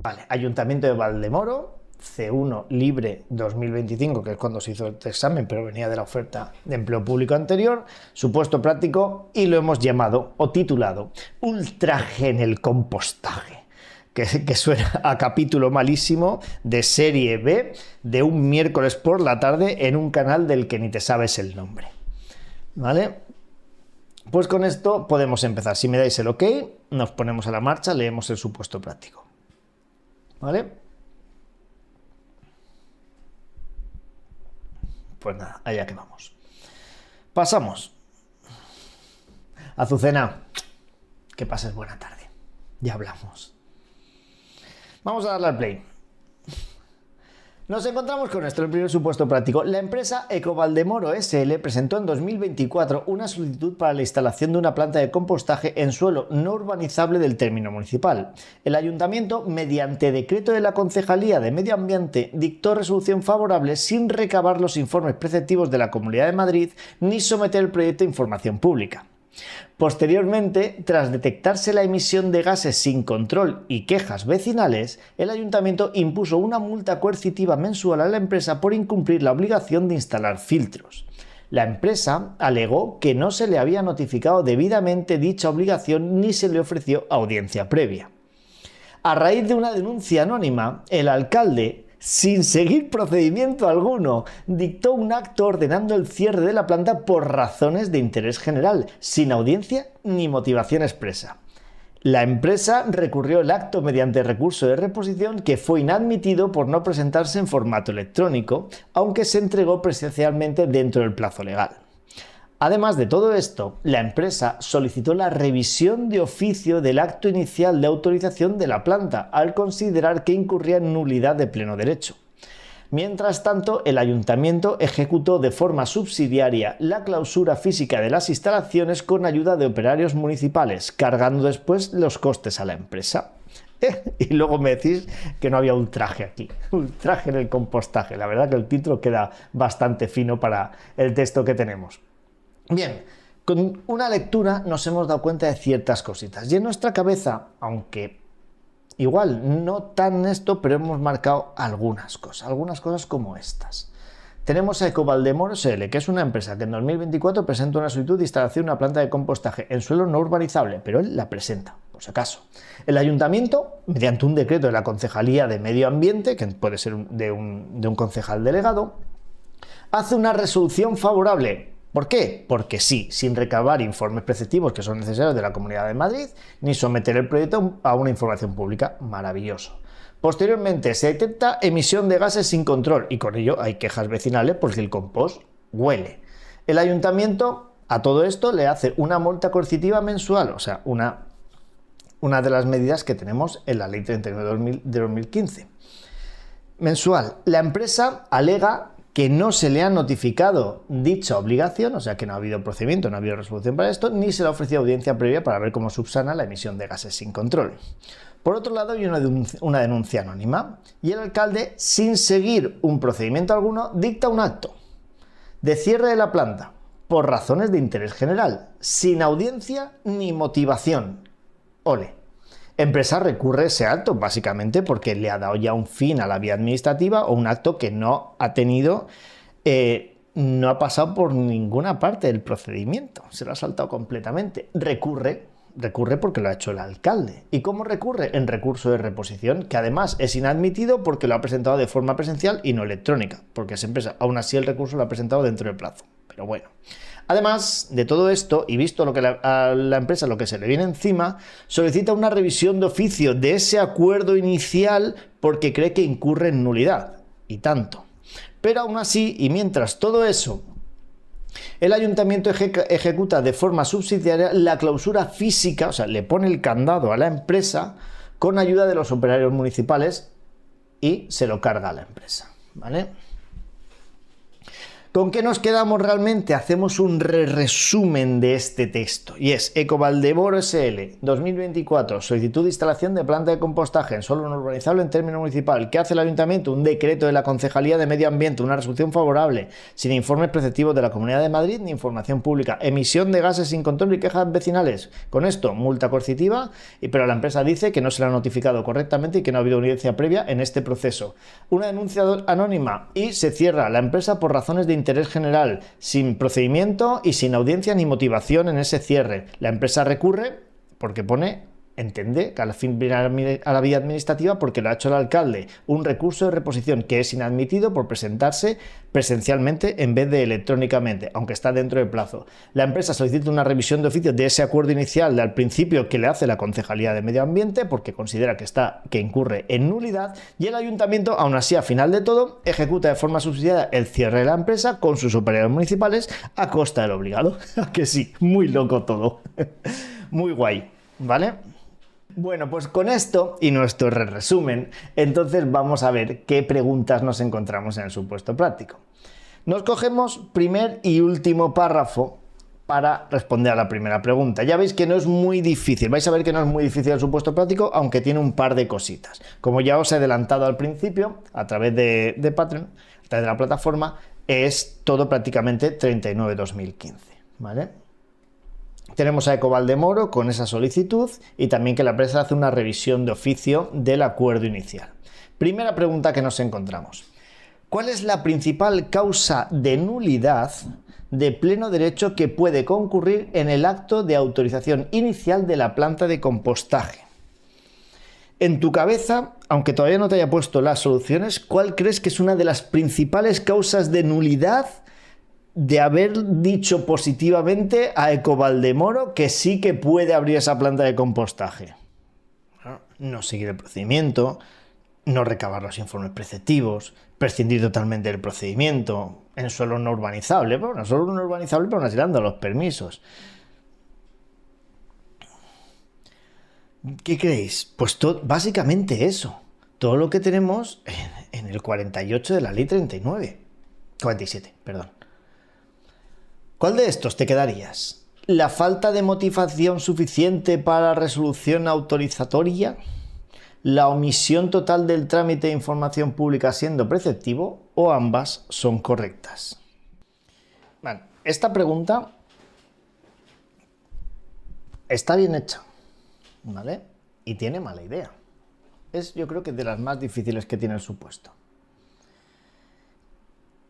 Vale, Ayuntamiento de Valdemoro, C1 libre 2025, que es cuando se hizo el examen, pero venía de la oferta de empleo público anterior, supuesto práctico, y lo hemos llamado o titulado Ultraje en el compostaje, que suena a capítulo malísimo de serie B de un miércoles por la tarde en un canal del que ni te sabes el nombre. ¿Vale? Pues con esto podemos empezar. Si me dais el OK, nos ponemos a la marcha, leemos el supuesto práctico. ¿Vale? Pues nada, allá que vamos. Pasamos. Azucena, que pases buena tarde. Ya hablamos. Vamos a darle al play. Nos encontramos con esto, el primer supuesto práctico. La empresa Ecovaldemoro SL presentó en 2024 una solicitud para la instalación de una planta de compostaje en suelo no urbanizable del término municipal. El ayuntamiento, mediante decreto de la Concejalía de Medio Ambiente, dictó resolución favorable sin recabar los informes preceptivos de la Comunidad de Madrid ni someter el proyecto a información pública. Posteriormente, tras detectarse la emisión de gases sin control y quejas vecinales, el ayuntamiento impuso una multa coercitiva mensual a la empresa por incumplir la obligación de instalar filtros. La empresa alegó que no se le había notificado debidamente dicha obligación ni se le ofreció audiencia previa. A raíz de una denuncia anónima, el alcalde, sin seguir procedimiento alguno, dictó un acto ordenando el cierre de la planta por razones de interés general, sin audiencia ni motivación expresa. La empresa recurrió el acto mediante recurso de reposición que fue inadmitido por no presentarse en formato electrónico, aunque se entregó presencialmente dentro del plazo legal. Además de todo esto, la empresa solicitó la revisión de oficio del acto inicial de autorización de la planta, al considerar que incurría en nulidad de pleno derecho. Mientras tanto, el ayuntamiento ejecutó de forma subsidiaria la clausura física de las instalaciones con ayuda de operarios municipales, cargando después los costes a la empresa. Y luego me decís que no había ultraje aquí. Ultraje en el compostaje. La verdad que el título queda bastante fino para el texto que tenemos. Bien, con una lectura nos hemos dado cuenta de ciertas cositas y en nuestra cabeza, aunque igual no tan esto, pero hemos marcado algunas cosas como estas. Tenemos a Ecovaldemoro SL, que es una empresa que en 2024 presenta una solicitud de instalación de una planta de compostaje en suelo no urbanizable, pero él la presenta, por si acaso. El ayuntamiento, mediante un decreto de la Concejalía de Medio Ambiente, que puede ser de un concejal delegado, hace una resolución favorable. ¿Por qué? Porque sí, sin recabar informes preceptivos que son necesarios de la Comunidad de Madrid, ni someter el proyecto a una información pública. Maravilloso. Posteriormente se detecta emisión de gases sin control y con ello hay quejas vecinales porque el compost huele. El ayuntamiento a todo esto le hace una multa coercitiva mensual, o sea, una de las medidas que tenemos en la Ley 39 de 2015. Mensual. La empresa alega que no se le ha notificado dicha obligación, o sea que no ha habido procedimiento, no ha habido resolución para esto, ni se le ha ofrecido audiencia previa para ver cómo subsana la emisión de gases sin control. Por otro lado, hay una denuncia anónima y el alcalde, sin seguir un procedimiento alguno, dicta un acto de cierre de la planta por razones de interés general, sin audiencia ni motivación. Ole. Empresa recurre ese acto básicamente porque le ha dado ya un fin a la vía administrativa o un acto que no ha tenido, no ha pasado por ninguna parte del procedimiento, se lo ha saltado completamente. Recurre porque lo ha hecho el alcalde. ¿Y cómo recurre? En recurso de reposición, que además es inadmitido porque lo ha presentado de forma presencial y no electrónica, porque esa empresa, aún así el recurso lo ha presentado dentro del plazo. Pero bueno. Además de todo esto, y visto lo que a la empresa lo que se le viene encima, solicita una revisión de oficio de ese acuerdo inicial porque cree que incurre en nulidad. Y tanto. Pero aún así, y mientras todo eso, el ayuntamiento ejecuta de forma subsidiaria la clausura física, o sea, le pone el candado a la empresa con ayuda de los operarios municipales y se lo carga a la empresa. ¿Vale? ¿Con qué nos quedamos realmente? Hacemos un resumen de este texto. Y es Ecovaldemoro SL 2024, solicitud de instalación de planta de compostaje en suelo no urbanizable en término municipal. ¿Qué hace el ayuntamiento? Un decreto de la Concejalía de Medio Ambiente, una resolución favorable, sin informes preceptivos de la Comunidad de Madrid ni información pública. Emisión de gases sin control y quejas vecinales. Con esto, multa coercitiva, pero la empresa dice que no se le ha notificado correctamente y que no ha habido evidencia previa en este proceso. Una denuncia anónima y se cierra la empresa por razones de interés general, sin procedimiento y sin audiencia ni motivación en ese cierre. La empresa recurre porque entiende que al fin viene a la vía administrativa porque lo ha hecho el alcalde. Un recurso de reposición que es inadmitido por presentarse presencialmente en vez de electrónicamente, aunque está dentro del plazo. La empresa solicita una revisión de oficio de ese acuerdo inicial al principio que le hace la Concejalía de Medio Ambiente porque considera que incurre en nulidad, y el ayuntamiento, aún así, a final de todo, ejecuta de forma subsidiada el cierre de la empresa con sus operadores municipales a costa del obligado. Que sí, muy loco todo. Muy guay, ¿vale? Bueno, pues con esto y nuestro resumen, entonces vamos a ver qué preguntas nos encontramos en el supuesto práctico. Nos cogemos primer y último párrafo para responder a la primera pregunta. Ya veis que no es muy difícil, vais a ver que no es muy difícil el supuesto práctico, aunque tiene un par de cositas. Como ya os he adelantado al principio, a través de Patreon, a través de la plataforma, es todo prácticamente 39/2015, ¿vale? Tenemos a Ecovaldemoro con esa solicitud y también que la empresa hace una revisión de oficio del acuerdo inicial. Primera pregunta que nos encontramos. ¿Cuál es la principal causa de nulidad de pleno derecho que puede concurrir en el acto de autorización inicial de la planta de compostaje? En tu cabeza, aunque todavía no te haya puesto las soluciones, ¿cuál crees que es una de las principales causas de nulidad de haber dicho positivamente a Ecovaldemoro que sí que puede abrir esa planta de compostaje? No seguir el procedimiento, no recabar los informes preceptivos, prescindir totalmente del procedimiento, en suelo no urbanizable, pero no solo no urbanizable, pero no tirando los permisos. ¿Qué creéis? Pues básicamente eso. Todo lo que tenemos en el 48 de la ley 47, perdón. ¿Cuál de estos te quedarías? ¿La falta de motivación suficiente para la resolución autorizatoria? ¿La omisión total del trámite de información pública siendo preceptivo? ¿O ambas son correctas? Bueno, esta pregunta está bien hecha, ¿vale? Y tiene mala idea. Yo creo que de las más difíciles que tiene el supuesto.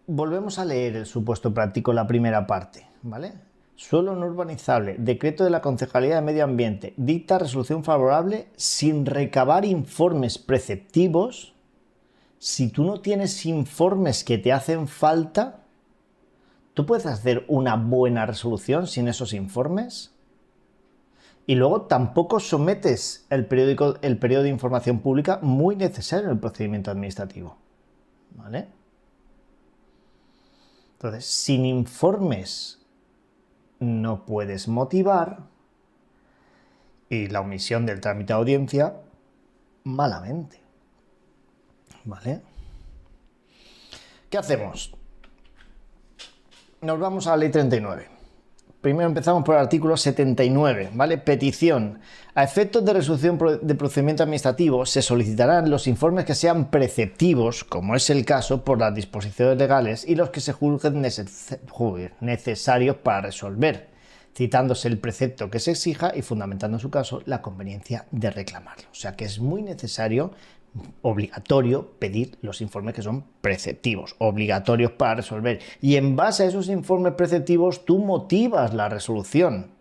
Volvemos a leer el supuesto práctico, la primera parte, ¿vale? Suelo no urbanizable, decreto de la Concejalía de Medio Ambiente, dicta resolución favorable sin recabar informes preceptivos. Si tú no tienes informes que te hacen falta, ¿tú puedes hacer una buena resolución sin esos informes? Y luego tampoco sometes el periodo de información pública muy necesario en el procedimiento administrativo, ¿vale? Entonces, sin informes no puedes motivar, y la omisión del trámite de audiencia, malamente. ¿Vale? ¿Qué hacemos? Nos vamos a la ley 39. Primero empezamos por el artículo 79, ¿vale? Petición. A efectos de resolución de procedimiento administrativo se solicitarán los informes que sean preceptivos, como es el caso por las disposiciones legales, y los que se juzguen necesarios para resolver, citándose el precepto que se exija y fundamentando en su caso la conveniencia de reclamarlo. O sea que es muy necesario, obligatorio, pedir los informes que son preceptivos, obligatorios para resolver. Y en base a esos informes preceptivos tú motivas la resolución.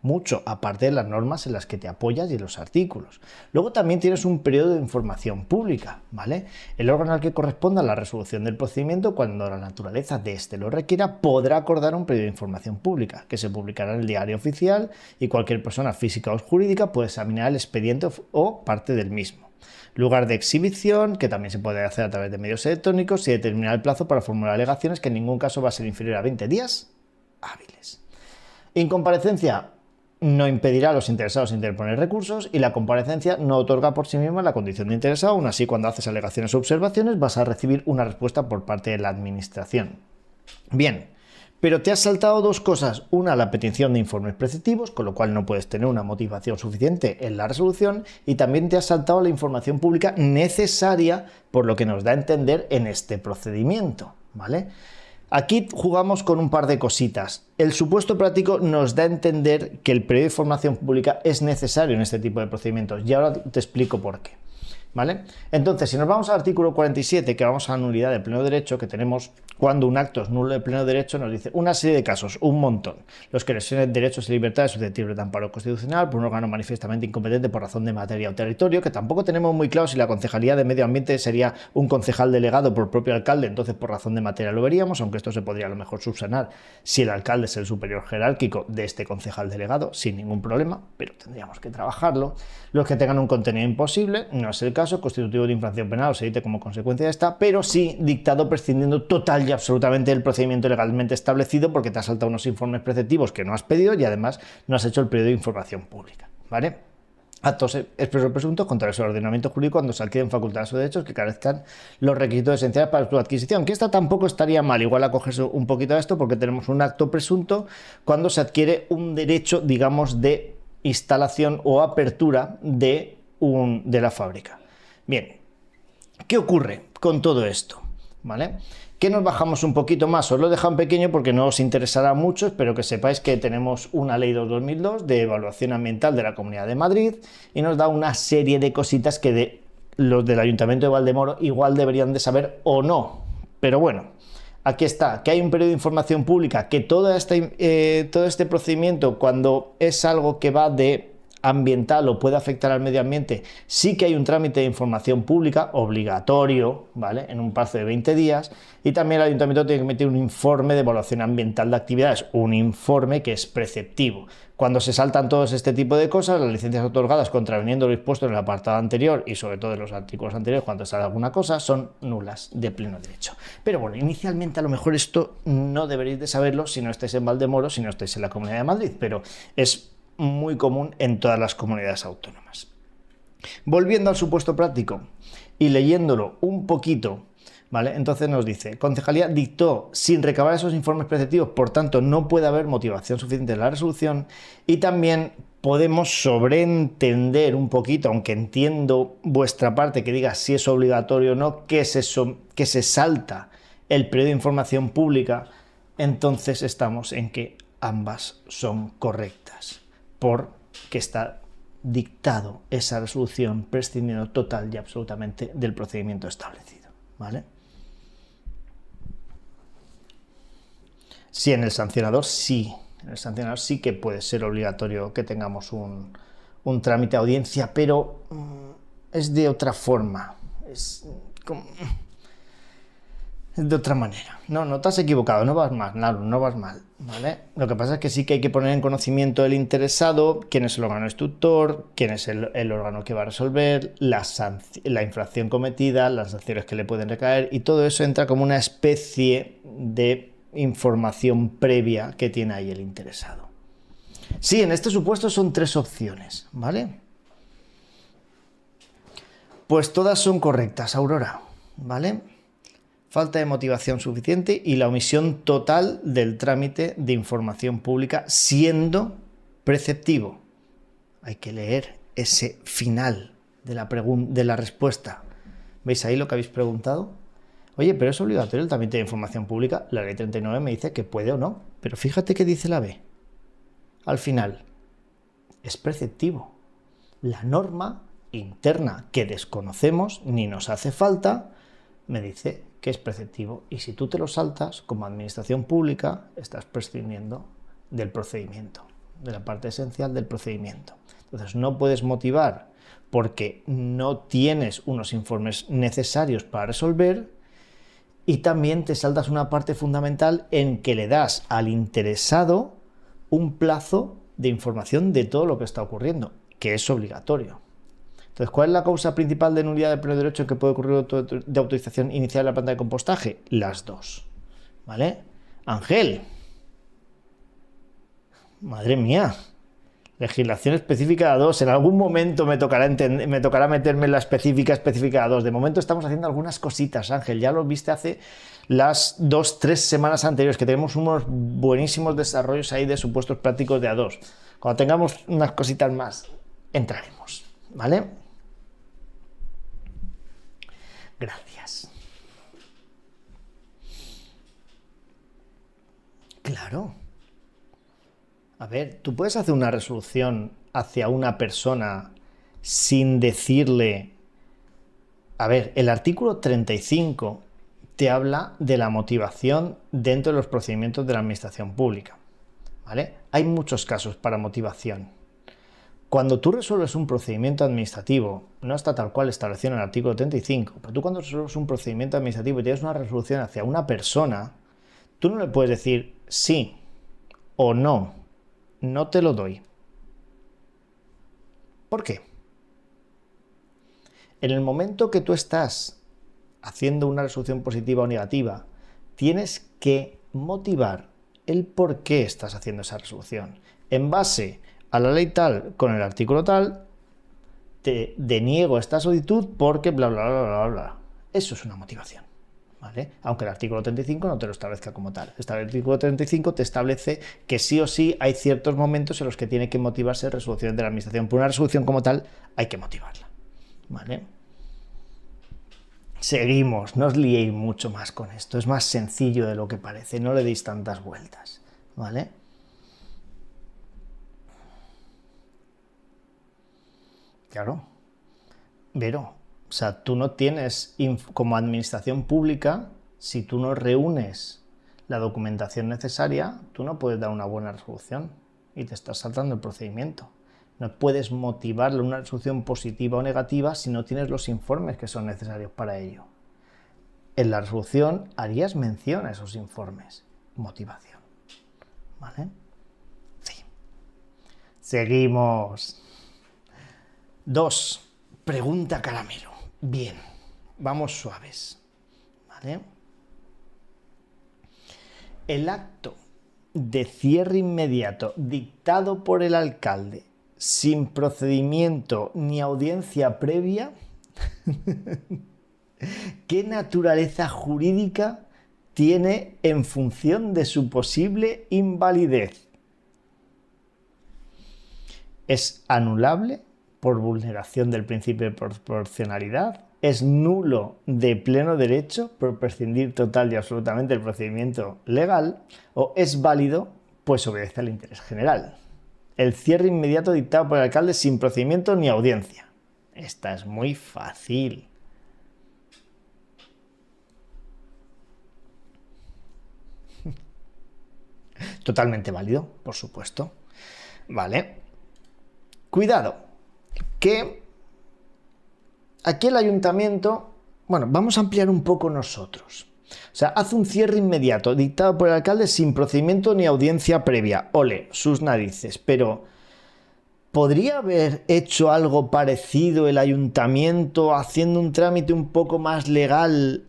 Mucho, aparte de las normas en las que te apoyas y los artículos. Luego también tienes un periodo de información pública, ¿vale? El órgano al que corresponda la resolución del procedimiento, cuando la naturaleza de este lo requiera, podrá acordar un periodo de información pública, que se publicará en el diario oficial y cualquier persona física o jurídica puede examinar el expediente o parte del mismo. Lugar de exhibición, que también se puede hacer a través de medios electrónicos, y determinar el plazo para formular alegaciones, que en ningún caso va a ser inferior a 20 días hábiles. Incomparecencia no impedirá a los interesados interponer recursos, y la comparecencia no otorga por sí misma la condición de interesado. Aún así, cuando haces alegaciones o observaciones vas a recibir una respuesta por parte de la administración. Bien, pero te has saltado dos cosas. Una, la petición de informes preceptivos, con lo cual no puedes tener una motivación suficiente en la resolución, y también te has saltado la información pública necesaria, por lo que nos da a entender en este procedimiento, ¿vale? Aquí jugamos con un par de cositas. El supuesto práctico nos da a entender que el periodo de información pública es necesario en este tipo de procedimientos, y ahora te explico por qué, ¿vale? Entonces, si nos vamos al artículo 47, que vamos a la nulidad de pleno derecho, que tenemos cuando un acto es nulo de pleno derecho, nos dice una serie de casos, un montón, los que lesionen derechos y libertades susceptibles de amparo constitucional por un órgano manifiestamente incompetente por razón de materia o territorio, que tampoco tenemos muy claro si la Concejalía de Medio Ambiente sería un concejal delegado por el propio alcalde, entonces por razón de materia lo veríamos, aunque esto se podría a lo mejor subsanar si el alcalde es el superior jerárquico de este concejal delegado, sin ningún problema, pero tendríamos que trabajarlo. Los que tengan un contenido imposible, no es el caso, constitutivo de infracción penal o se edite como consecuencia de esta, pero sí dictado prescindiendo total y absolutamente del procedimiento legalmente establecido, porque te has saltado unos informes preceptivos que no has pedido y además no has hecho el periodo de información pública, ¿vale? Actos expresos presuntos contrarios al ordenamiento jurídico cuando se adquieren facultades o derechos que carezcan los requisitos esenciales para su adquisición, que esta tampoco estaría mal, igual acogerse un poquito a esto, porque tenemos un acto presunto cuando se adquiere un derecho, digamos, de instalación o apertura de la fábrica. Bien, ¿qué ocurre con todo esto? ¿Vale? Que nos bajamos un poquito más, os lo he dejado en pequeño porque no os interesará mucho, espero que sepáis que tenemos una ley 2002 de evaluación ambiental de la Comunidad de Madrid y nos da una serie de cositas que los del Ayuntamiento de Valdemoro igual deberían de saber o no, pero bueno, aquí está, que hay un periodo de información pública, que todo este procedimiento, cuando es algo que va de ambiental o puede afectar al medio ambiente, sí que hay un trámite de información pública obligatorio, ¿vale? En un plazo de 20 días, y también el ayuntamiento tiene que emitir un informe de evaluación ambiental de actividades, un informe que es preceptivo. Cuando se saltan todos este tipo de cosas, las licencias otorgadas contraviniendo lo dispuesto en el apartado anterior y sobre todo en los artículos anteriores, cuando sale alguna cosa, son nulas de pleno derecho. Pero bueno, inicialmente a lo mejor esto no deberéis de saberlo si no estáis en Valdemoro, si no estáis en la Comunidad de Madrid, pero es muy común en todas las comunidades autónomas. Volviendo al supuesto práctico y leyéndolo un poquito, ¿vale? Entonces nos dice, Concejalía dictó sin recabar esos informes preceptivos, por tanto no puede haber motivación suficiente en la resolución, y también podemos sobreentender un poquito, aunque entiendo vuestra parte que diga si es obligatorio o no, que se salta el periodo de información pública, entonces estamos en que ambas son correctas, porque está dictado esa resolución prescindiendo total y absolutamente del procedimiento establecido, ¿vale? Sí, en el sancionador sí que puede ser obligatorio que tengamos un trámite de audiencia, pero es de otra forma, es de otra manera. No te has equivocado, no vas mal, no vas mal, ¿vale? Lo que pasa es que sí que hay que poner en conocimiento del interesado quién es el órgano instructor, quién es el órgano que va a resolver, la infracción cometida, las sanciones que le pueden recaer, y todo eso entra como una especie de información previa que tiene ahí el interesado. Sí, en este supuesto son 3 opciones, ¿vale? Pues todas son correctas, Aurora, ¿vale? Falta de motivación suficiente y la omisión total del trámite de información pública siendo preceptivo. Hay que leer ese final de la respuesta. ¿Veis ahí lo que habéis preguntado? Oye, pero es obligatorio el trámite de información pública. La ley 39 me dice que puede o no, pero fíjate qué dice la B. Al final, es preceptivo. La norma interna que desconocemos ni nos hace falta me dice que es preceptivo, y si tú te lo saltas como administración pública estás prescindiendo del procedimiento, de la parte esencial del procedimiento. Entonces no puedes motivar porque no tienes unos informes necesarios para resolver, y también te saltas una parte fundamental en que le das al interesado un plazo de información de todo lo que está ocurriendo, que es obligatorio. Entonces, ¿cuál es la causa principal de nulidad de pleno derecho que puede ocurrir de autorización inicial en la planta de compostaje? Las dos, ¿vale? Ángel, madre mía, Legislación específica A2. En algún momento me tocará meterme en la específica A2. De momento estamos haciendo algunas cositas, Ángel. Ya lo viste hace las 2-3 semanas anteriores, que tenemos unos buenísimos desarrollos ahí de supuestos prácticos de A2. Cuando tengamos unas cositas más, entraremos, ¿vale? Gracias. Claro. A ver, tú puedes hacer una resolución hacia una persona sin decirle... A ver, el artículo 35 te habla de la motivación dentro de los procedimientos de la administración pública, ¿vale? Hay muchos casos para motivación. Cuando tú resuelves un procedimiento administrativo, no está tal cual establecido en el artículo 35, pero tú cuando resuelves un procedimiento administrativo y tienes una resolución hacia una persona, tú no le puedes decir sí o no, no te lo doy. ¿Por qué? En el momento que tú estás haciendo una resolución positiva o negativa, tienes que motivar el por qué estás haciendo esa resolución. En base a la ley tal, con el artículo tal, te deniego esta solicitud porque bla, bla, bla, bla, bla. Eso es una motivación, ¿vale? Aunque el artículo 35 no te lo establezca como tal. El artículo 35 te establece que sí o sí hay ciertos momentos en los que tiene que motivarse resoluciones de la administración. Por una resolución como tal hay que motivarla, ¿vale? Seguimos, no os liéis mucho más con esto, es más sencillo de lo que parece, no le deis tantas vueltas, ¿vale? Claro, Vero, o sea, tú no tienes, como administración pública, si tú no reúnes la documentación necesaria, tú no puedes dar una buena resolución y te estás saltando el procedimiento. No puedes motivarle una resolución positiva o negativa si no tienes los informes que son necesarios para ello. En la resolución harías mención a esos informes. Motivación. ¿Vale? Sí. Seguimos. 2. Pregunta caramelo. Bien. Vamos suaves. ¿Vale? El acto de cierre inmediato dictado por el alcalde sin procedimiento ni audiencia previa, ¿qué naturaleza jurídica tiene en función de su posible invalidez? ¿Es anulable por vulneración del principio de proporcionalidad? ¿Es nulo de pleno derecho por prescindir total y absolutamente del procedimiento legal? ¿O es válido pues obedece al interés general? El cierre inmediato dictado por el alcalde sin procedimiento ni audiencia. Esta es muy fácil. Totalmente válido, por supuesto. Vale. Cuidado, que aquí el ayuntamiento... Bueno, vamos a ampliar un poco nosotros. O sea, hace un cierre inmediato dictado por el alcalde sin procedimiento ni audiencia previa. Ole, sus narices. Pero, ¿podría haber hecho algo parecido el ayuntamiento haciendo un trámite un poco más legal,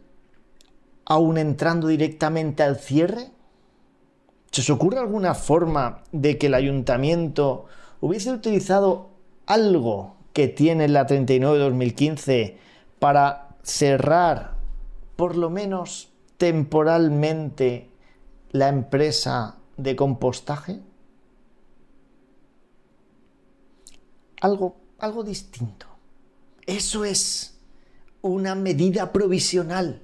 aún entrando directamente al cierre? ¿Se os ocurre alguna forma de que el ayuntamiento hubiese utilizado algo que tiene la 39/2015 para cerrar, por lo menos temporalmente, la empresa de compostaje? Algo distinto. Eso es una medida provisional.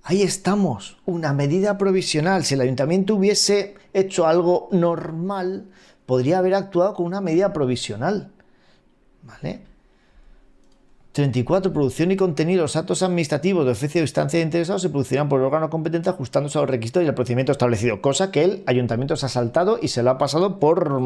Ahí estamos, una medida provisional. Si el ayuntamiento hubiese hecho algo normal, podría haber actuado con una medida provisional. ¿Vale? 34. Producción y contenido. Los actos administrativos de oficio de instancia de interesados se producirán por el órgano competente ajustándose a los requisitos y al procedimiento establecido. Cosa que el ayuntamiento se ha saltado y se lo ha pasado por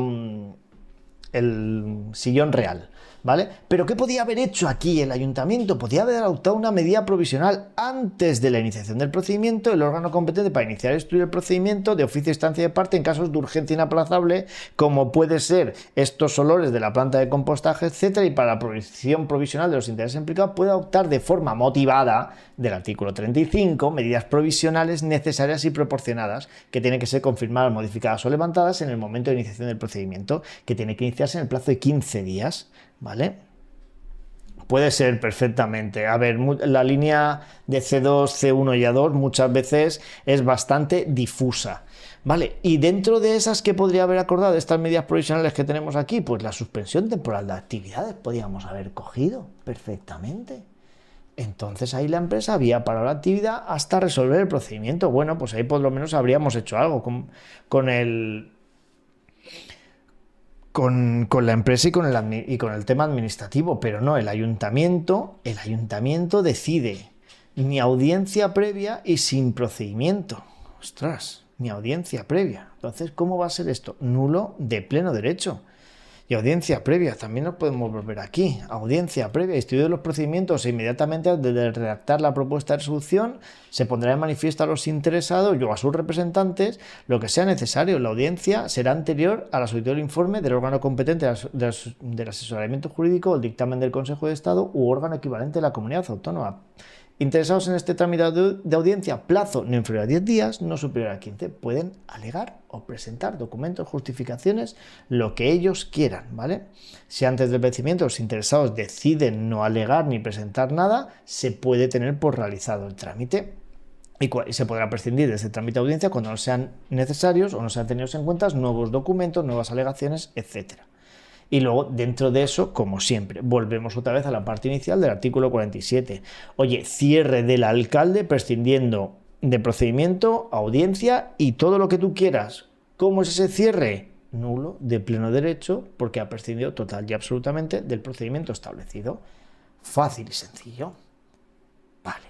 el sillón real. ¿vale? Pero ¿qué podía haber hecho aquí el ayuntamiento? Podía haber adoptado una medida provisional antes de la iniciación del procedimiento, el órgano competente para iniciar y instruir el procedimiento de oficio, instancia de parte en casos de urgencia inaplazable, como puede ser estos olores de la planta de compostaje, etcétera, y para la provisión provisional de los intereses implicados puede adoptar de forma motivada del artículo 35 medidas provisionales necesarias y proporcionadas que tienen que ser confirmadas, modificadas o levantadas en el momento de iniciación del procedimiento, que tiene que iniciarse en el plazo de 15 días, ¿vale? Puede ser perfectamente. A ver, la línea de C2, C1 y A2 muchas veces es bastante difusa, ¿vale? Y dentro de esas que podría haber acordado, estas medidas provisionales que tenemos aquí, pues la suspensión temporal de actividades podríamos haber cogido perfectamente. Entonces ahí la empresa había parado la actividad hasta resolver el procedimiento. Bueno, pues ahí por lo menos habríamos hecho algo con la empresa y con el tema administrativo, pero no, el ayuntamiento decide ni audiencia previa y sin procedimiento. Ostras, ni audiencia previa. Entonces, ¿cómo va a ser esto? Nulo de pleno derecho. Y audiencia previa, también nos podemos volver aquí. Audiencia previa, estudio de los procedimientos e inmediatamente antes de redactar la propuesta de resolución se pondrá en manifiesto a los interesados o a sus representantes lo que sea necesario. La audiencia será anterior a la solicitud del informe del órgano competente del asesoramiento jurídico o el dictamen del Consejo de Estado u órgano equivalente de la comunidad autónoma. Interesados en este trámite de audiencia, plazo no inferior a 10 días, no superior a 15, pueden alegar o presentar documentos, justificaciones, lo que ellos quieran, ¿vale? Si antes del vencimiento los interesados deciden no alegar ni presentar nada, se puede tener por realizado el trámite y se podrá prescindir de ese trámite de audiencia cuando no sean necesarios o no sean tenidos en cuenta nuevos documentos, nuevas alegaciones, etcétera. Y luego, dentro de eso, como siempre, volvemos otra vez a la parte inicial del artículo 47. Oye, cierre del alcalde prescindiendo de procedimiento, audiencia y todo lo que tú quieras. ¿Cómo es ese cierre? Nulo de pleno derecho porque ha prescindido total y absolutamente del procedimiento establecido. Fácil y sencillo. Vale.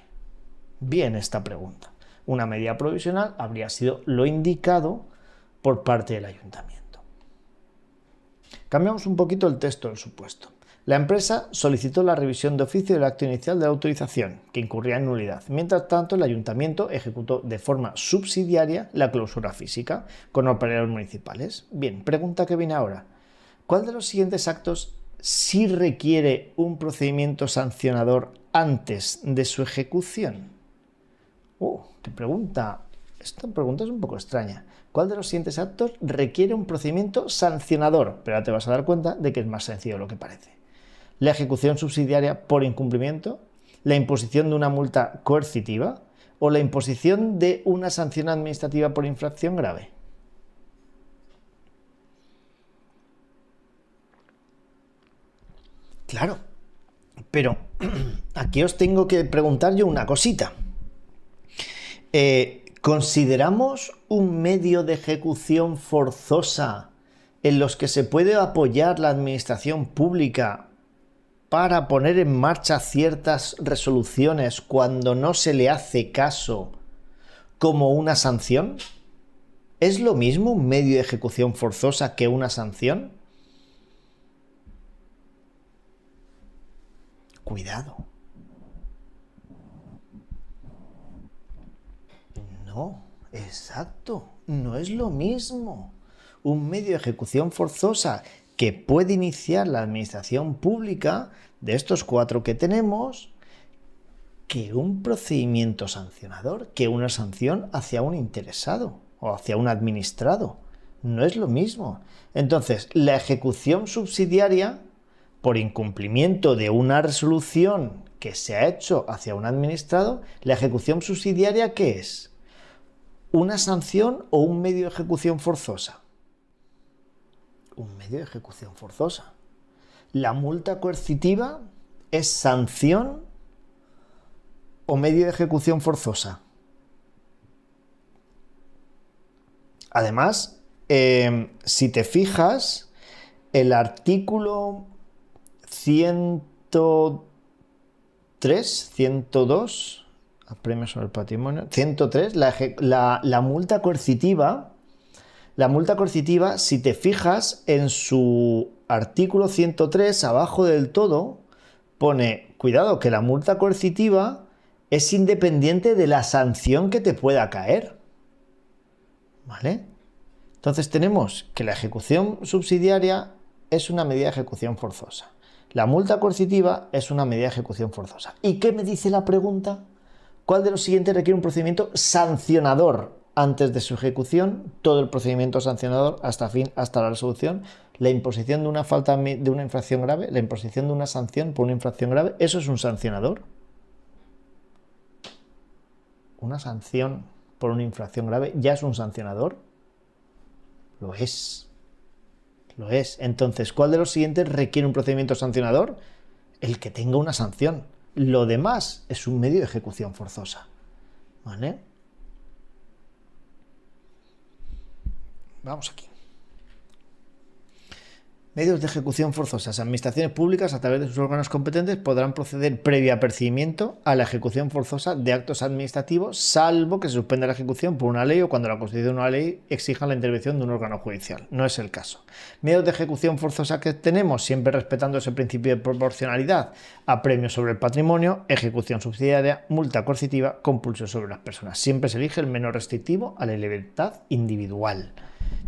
Bien esta pregunta. Una medida provisional habría sido lo indicado por parte del ayuntamiento. Cambiamos un poquito el texto del supuesto. La empresa solicitó la revisión de oficio del acto inicial de la autorización, que incurría en nulidad. Mientras tanto, el ayuntamiento ejecutó de forma subsidiaria la clausura física con operarios municipales. Bien, pregunta que viene ahora. ¿Cuál de los siguientes actos sí requiere un procedimiento sancionador antes de su ejecución? ¡Qué pregunta! Esta pregunta es un poco extraña. ¿Cuál de los siguientes actos requiere un procedimiento sancionador? Pero ahora te vas a dar cuenta de que es más sencillo de lo que parece. La ejecución subsidiaria por incumplimiento, la imposición de una multa coercitiva o la imposición de una sanción administrativa por infracción grave. Claro, pero aquí os tengo que preguntar yo una cosita. ¿Consideramos un medio de ejecución forzosa en los que se puede apoyar la administración pública para poner en marcha ciertas resoluciones cuando no se le hace caso como una sanción? ¿Es lo mismo un medio de ejecución forzosa que una sanción? Cuidado. No, exacto, no es lo mismo. Un medio de ejecución forzosa que puede iniciar la administración pública de estos 4 que tenemos que un procedimiento sancionador, que una sanción hacia un interesado o hacia un administrado. No es lo mismo. Entonces, la ejecución subsidiaria por incumplimiento de una resolución que se ha hecho hacia un administrado, ¿la ejecución subsidiaria qué es? ¿Una sanción o un medio de ejecución forzosa? Un medio de ejecución forzosa. ¿La multa coercitiva es sanción o medio de ejecución forzosa? Además, si te fijas, el artículo 103, 102... Premio sobre el patrimonio. 103, la multa coercitiva, si te fijas en su artículo 103, abajo del todo, pone, cuidado, que la multa coercitiva es independiente de la sanción que te pueda caer. ¿Vale? Entonces tenemos que la ejecución subsidiaria es una medida de ejecución forzosa. La multa coercitiva es una medida de ejecución forzosa. ¿Y qué me dice la pregunta? ¿Cuál de los siguientes requiere un procedimiento sancionador antes de su ejecución? Todo el procedimiento sancionador hasta la resolución. La imposición de una falta de una infracción grave, la imposición de una sanción por una infracción grave, ¿eso es un sancionador? ¿Una sanción por una infracción grave ya es un sancionador? Lo es. Lo es. Entonces, ¿cuál de los siguientes requiere un procedimiento sancionador? El que tenga una sanción. Lo demás es un medio de ejecución forzosa. ¿Vale? Vamos aquí. Medios de ejecución forzosas. Administraciones públicas, a través de sus órganos competentes, podrán proceder previo apercibimiento a la ejecución forzosa de actos administrativos, salvo que se suspenda la ejecución por una ley o cuando la constitución de una ley exija la intervención de un órgano judicial. No es el caso. Medios de ejecución forzosa que tenemos, siempre respetando ese principio de proporcionalidad: apremio sobre el patrimonio, ejecución subsidiaria, multa coercitiva, compulsión sobre las personas. Siempre se elige el menos restrictivo a la libertad individual.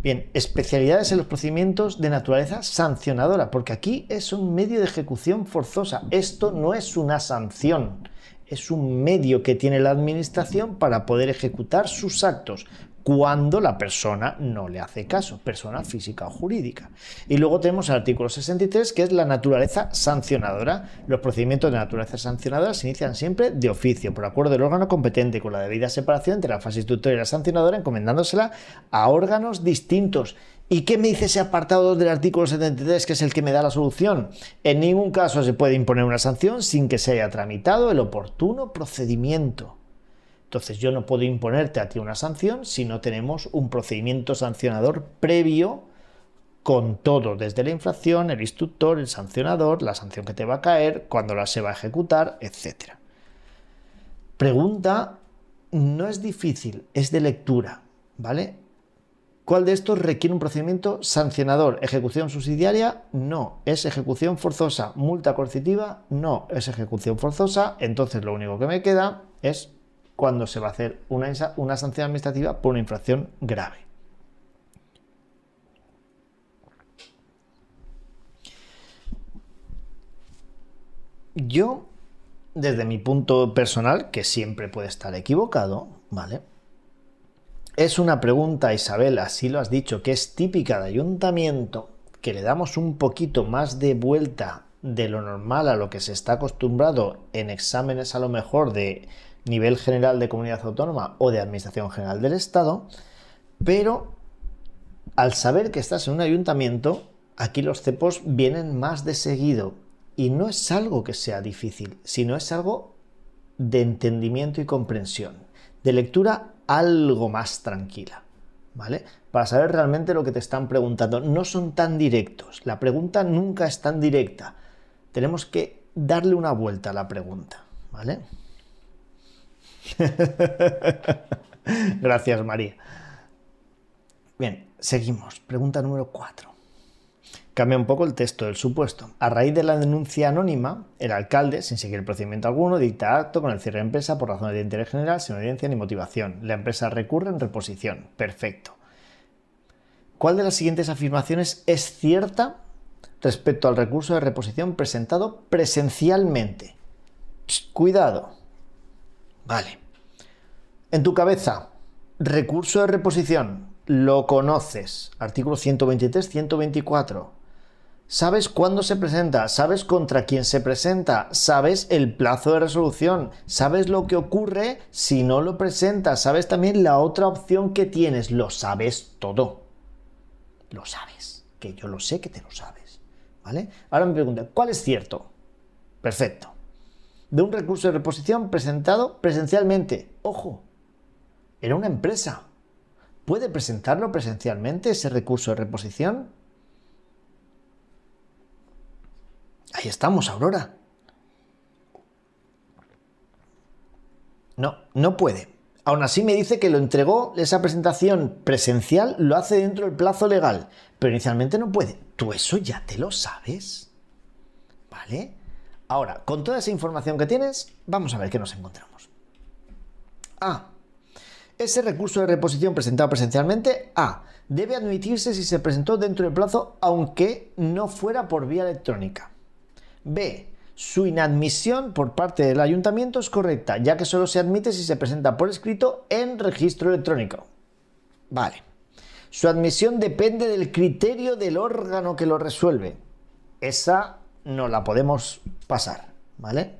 Bien, especialidades en los procedimientos de naturaleza sancionadora, porque aquí es un medio de ejecución forzosa. Esto no es una sanción, es un medio que tiene la administración para poder ejecutar sus actos cuando la persona no le hace caso, persona física o jurídica. Y luego tenemos el artículo 63, que es la naturaleza sancionadora. Los procedimientos de naturaleza sancionadora se inician siempre de oficio, por acuerdo del órgano competente, con la debida separación entre la fase instructora y la sancionadora, encomendándosela a órganos distintos. ¿Y qué me dice ese apartado 2 del artículo 73, que es el que me da la solución? En ningún caso se puede imponer una sanción sin que se haya tramitado el oportuno procedimiento. Entonces yo no puedo imponerte a ti una sanción si no tenemos un procedimiento sancionador previo con todo, desde la infracción, el instructor, el sancionador, la sanción que te va a caer, cuándo la se va a ejecutar, etc. Pregunta, no es difícil, es de lectura, ¿vale? ¿Cuál de estos requiere un procedimiento sancionador? ¿Ejecución subsidiaria? No. ¿Es ejecución forzosa? ¿Multa coercitiva? No. ¿Es ejecución forzosa? Entonces lo único que me queda es cuando se va a hacer una sanción administrativa por una infracción grave. Yo, desde mi punto personal, que siempre puede estar equivocado, ¿vale? Es una pregunta, Isabel, así lo has dicho, que es típica de ayuntamiento, que le damos un poquito más de vuelta de lo normal a lo que se está acostumbrado en exámenes a lo mejor de nivel general de comunidad autónoma o de administración general del Estado, pero al saber que estás en un ayuntamiento, aquí los cepos vienen más de seguido y no es algo que sea difícil, sino es algo de entendimiento y comprensión, de lectura algo más tranquila, ¿vale? Para saber realmente lo que te están preguntando. No son tan directos, la pregunta nunca es tan directa, tenemos que darle una vuelta a la pregunta, ¿vale? Gracias, María. Bien, seguimos. Pregunta número 4. Cambia un poco el texto del supuesto. A raíz de la denuncia anónima, el alcalde, sin seguir el procedimiento alguno, dicta acto con el cierre de empresa por razones de interés general, sin audiencia ni motivación. La empresa recurre en reposición. Perfecto. ¿Cuál de las siguientes afirmaciones es cierta respecto al recurso de reposición presentado presencialmente? Cuidado. Vale. En tu cabeza, recurso de reposición, lo conoces. Artículo 123, 124. Sabes cuándo se presenta, sabes contra quién se presenta, sabes el plazo de resolución, sabes lo que ocurre si no lo presentas, sabes también la otra opción que tienes, lo sabes todo. Lo sabes, que yo lo sé que te lo sabes, ¿vale? Ahora me pregunta, ¿cuál es cierto? Perfecto. De un recurso de reposición presentado presencialmente. Ojo, era una empresa. ¿Puede presentarlo presencialmente ese recurso de reposición? Ahí estamos, Aurora. No, no puede. Aún así me dice que lo entregó, esa presentación presencial lo hace dentro del plazo legal, pero inicialmente no puede. ¿Tú eso ya te lo sabes? ¿Vale? Ahora, con toda esa información que tienes, vamos a ver qué nos encontramos. A. Ese recurso de reposición presentado presencialmente, A. Debe admitirse si se presentó dentro del plazo, aunque no fuera por vía electrónica. B. Su inadmisión por parte del ayuntamiento es correcta, ya que solo se admite si se presenta por escrito en registro electrónico. Vale. Su admisión depende del criterio del órgano que lo resuelve. Esa no la podemos pasar, ¿vale?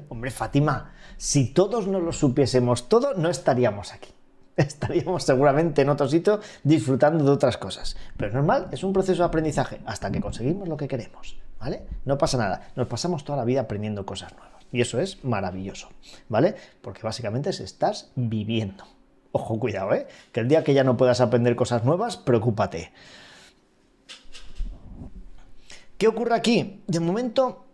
Hombre, Fátima, si todos no lo supiésemos todo, no estaríamos aquí. Estaríamos seguramente en otro sitio disfrutando de otras cosas. Pero es normal, es un proceso de aprendizaje hasta que conseguimos lo que queremos, ¿vale? No pasa nada, nos pasamos toda la vida aprendiendo cosas nuevas. Y eso es maravilloso, ¿vale? Porque básicamente estás viviendo. Ojo, cuidado, ¿eh? Que el día que ya no puedas aprender cosas nuevas, preocúpate. ¿Qué ocurre aquí? De momento,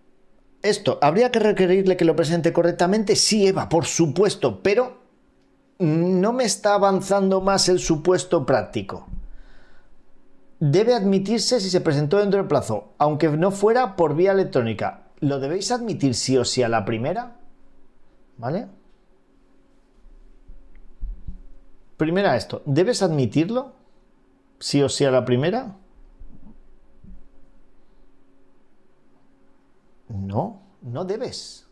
esto, ¿habría que requerirle que lo presente correctamente? Sí, Eva, por supuesto, pero no me está avanzando más el supuesto práctico. Debe admitirse si se presentó dentro del plazo, aunque no fuera por vía electrónica. ¿Lo debéis admitir sí o sí a la primera? ¿Vale? Primera esto, ¿debes admitirlo sí o sí a la primera? No, no debes.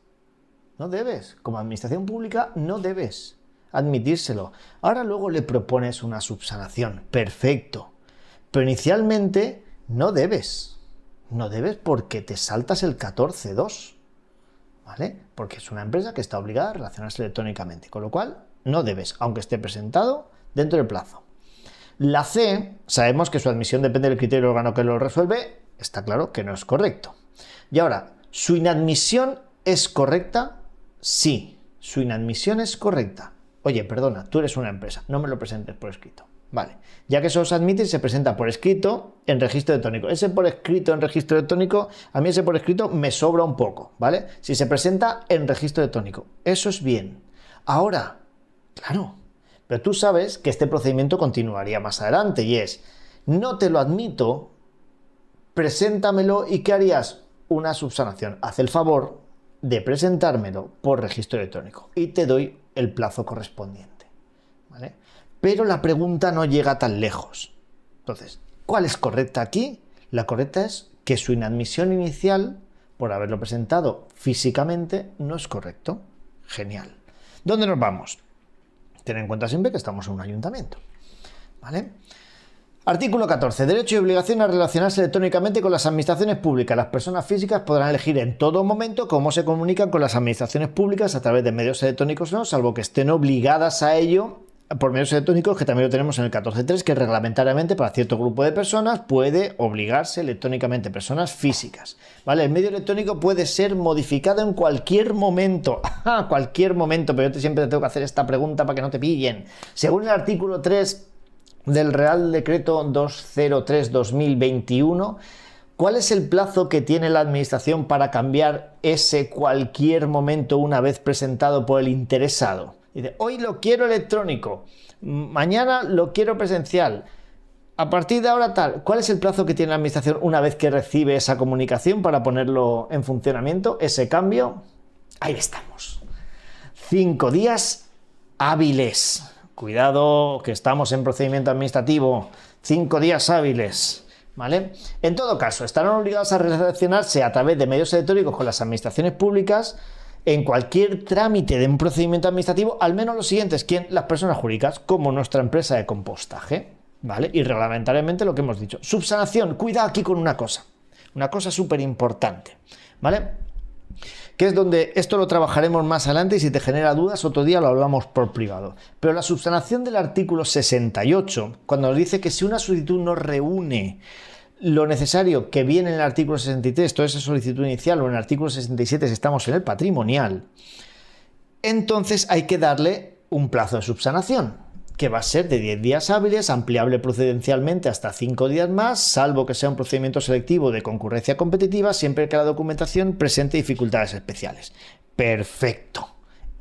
No debes. Como administración pública no debes admitírselo. Ahora luego le propones una subsanación. Perfecto. Pero inicialmente no debes. No debes porque te saltas el 14.2. ¿Vale? Porque es una empresa que está obligada a relacionarse electrónicamente. Con lo cual, no debes, aunque esté presentado dentro del plazo. La C, sabemos que su admisión depende del criterio del órgano que lo resuelve. Está claro que no es correcto. Y ahora, ¿su inadmisión es correcta? Sí, su inadmisión es correcta. Oye, perdona, tú eres una empresa, no me lo presentes por escrito. Vale, ya que eso se admite y se presenta por escrito en registro electrónico. Ese por escrito en registro electrónico, a mí ese por escrito me sobra un poco, ¿vale? Si se presenta en registro electrónico, eso es bien. Ahora, claro, pero tú sabes que este procedimiento continuaría más adelante y es, no te lo admito, preséntamelo y ¿qué harías? Una subsanación. Haz el favor de presentármelo por registro electrónico y te doy el plazo correspondiente, ¿vale? Pero la pregunta no llega tan lejos. Entonces, ¿cuál es correcta aquí? La correcta es que su inadmisión inicial, por haberlo presentado físicamente, no es correcto. Genial. ¿Dónde nos vamos? Ten en cuenta siempre que estamos en un ayuntamiento, ¿vale? Artículo 14. Derecho y obligación a relacionarse electrónicamente con las administraciones públicas. Las personas físicas podrán elegir en todo momento cómo se comunican con las administraciones públicas a través de medios electrónicos o no, salvo que estén obligadas a ello por medios electrónicos, que también lo tenemos en el 14.3, que reglamentariamente para cierto grupo de personas puede obligarse electrónicamente, personas físicas, ¿vale? El medio electrónico puede ser modificado en cualquier momento, cualquier momento, pero yo siempre te tengo que hacer esta pregunta para que no te pillen. Según el artículo 3 del Real Decreto 203/2021, ¿cuál es el plazo que tiene la administración para cambiar ese cualquier momento una vez presentado por el interesado? Dice, hoy lo quiero electrónico, mañana lo quiero presencial, a partir de ahora tal. ¿Cuál es el plazo que tiene la administración una vez que recibe esa comunicación para ponerlo en funcionamiento, ese cambio? Ahí estamos. 5 días hábiles. Cuidado, que estamos en procedimiento administrativo. 5 días hábiles, ¿vale? En todo caso, estarán obligados a relacionarse a través de medios electrónicos con las administraciones públicas en cualquier trámite de un procedimiento administrativo, al menos los siguientes, ¿quién? Las personas jurídicas, como nuestra empresa de compostaje, ¿vale? Y reglamentariamente lo que hemos dicho. Subsanación, cuidado aquí con una cosa súper importante, ¿vale? Que es donde esto lo trabajaremos más adelante y si te genera dudas otro día lo hablamos por privado. Pero la subsanación del artículo 68, cuando nos dice que si una solicitud no reúne lo necesario que viene en el artículo 63, toda esa solicitud inicial, o en el artículo 67 si estamos en el patrimonial, entonces hay que darle un plazo de subsanación, que va a ser de 10 días hábiles, ampliable procedencialmente hasta 5 días más, salvo que sea un procedimiento selectivo de concurrencia competitiva, siempre que la documentación presente dificultades especiales. Perfecto.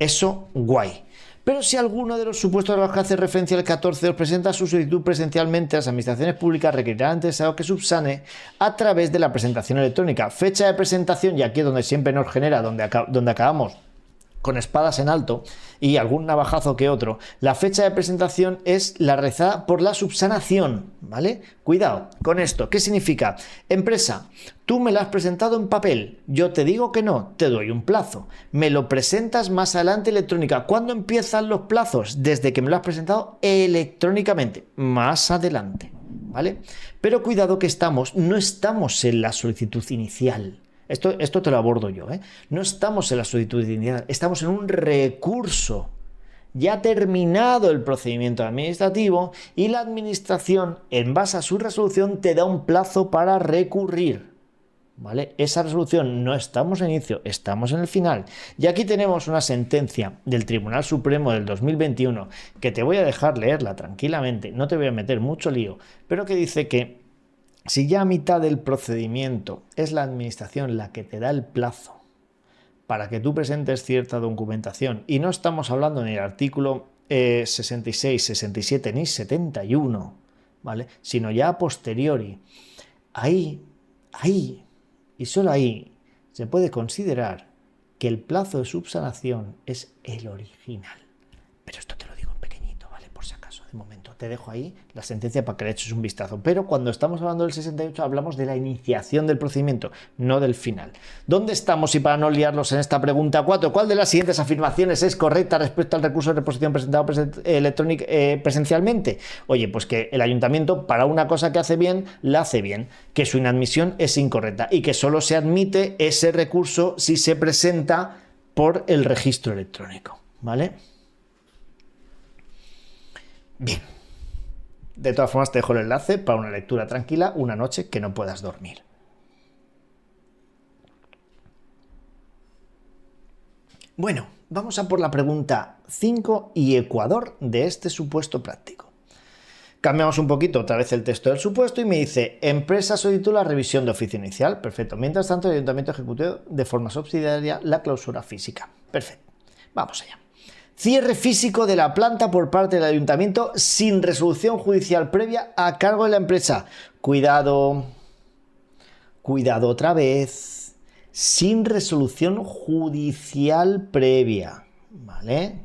Eso, guay. Pero si alguno de los supuestos a los que hace referencia el 14 presenta su solicitud presencialmente, las administraciones públicas requerirán al interesado que subsane a través de la presentación electrónica. Fecha de presentación, y aquí es donde siempre nos genera, donde acabamos con espadas en alto y algún navajazo que otro. La fecha de presentación es la realizada por la subsanación, ¿vale? Cuidado con esto. ¿Qué significa? Empresa, tú me la has presentado en papel, yo te digo que no, te doy un plazo. Me lo presentas más adelante electrónica. ¿Cuándo empiezan los plazos? Desde que me lo has presentado electrónicamente, más adelante, ¿vale? Pero cuidado que no estamos en la solicitud inicial. Esto te lo abordo yo, ¿eh? No estamos en la solicitud inicial, estamos en un recurso. Ya ha terminado el procedimiento administrativo y la administración, en base a su resolución, te da un plazo para recurrir, ¿vale? Esa resolución no estamos en inicio, estamos en el final. Y aquí tenemos una sentencia del Tribunal Supremo del 2021 que te voy a dejar leerla tranquilamente, no te voy a meter mucho lío, pero que dice que si ya a mitad del procedimiento es la administración la que te da el plazo para que tú presentes cierta documentación, y no estamos hablando ni del artículo 66, 67 ni 71, ¿vale? Sino ya a posteriori, ahí, y solo ahí, se puede considerar que el plazo de subsanación es el original. Pero esto te lo digo en pequeñito, ¿vale? Por si acaso, de momento. Te dejo ahí la sentencia para que le eches un vistazo. Pero cuando estamos hablando del 68 hablamos de la iniciación del procedimiento, no del final. ¿Dónde estamos? Y para no liarlos en esta pregunta 4, ¿cuál de las siguientes afirmaciones es correcta respecto al recurso de reposición presentado presencialmente? Oye, pues que el ayuntamiento para una cosa que hace bien, la hace bien, que su inadmisión es incorrecta y que solo se admite ese recurso si se presenta por el registro electrónico, ¿vale? Bien. De todas formas, te dejo el enlace para una lectura tranquila una noche que no puedas dormir. Bueno, vamos a por la pregunta 5 y Ecuador de este supuesto práctico. Cambiamos un poquito otra vez el texto del supuesto y me dice: empresa solicitó la revisión de oficio inicial. Perfecto. Mientras tanto, el ayuntamiento ejecutó de forma subsidiaria la clausura física. Perfecto. Vamos allá. Cierre físico de la planta por parte del ayuntamiento sin resolución judicial previa a cargo de la empresa. Cuidado otra vez. Sin resolución judicial previa, ¿vale?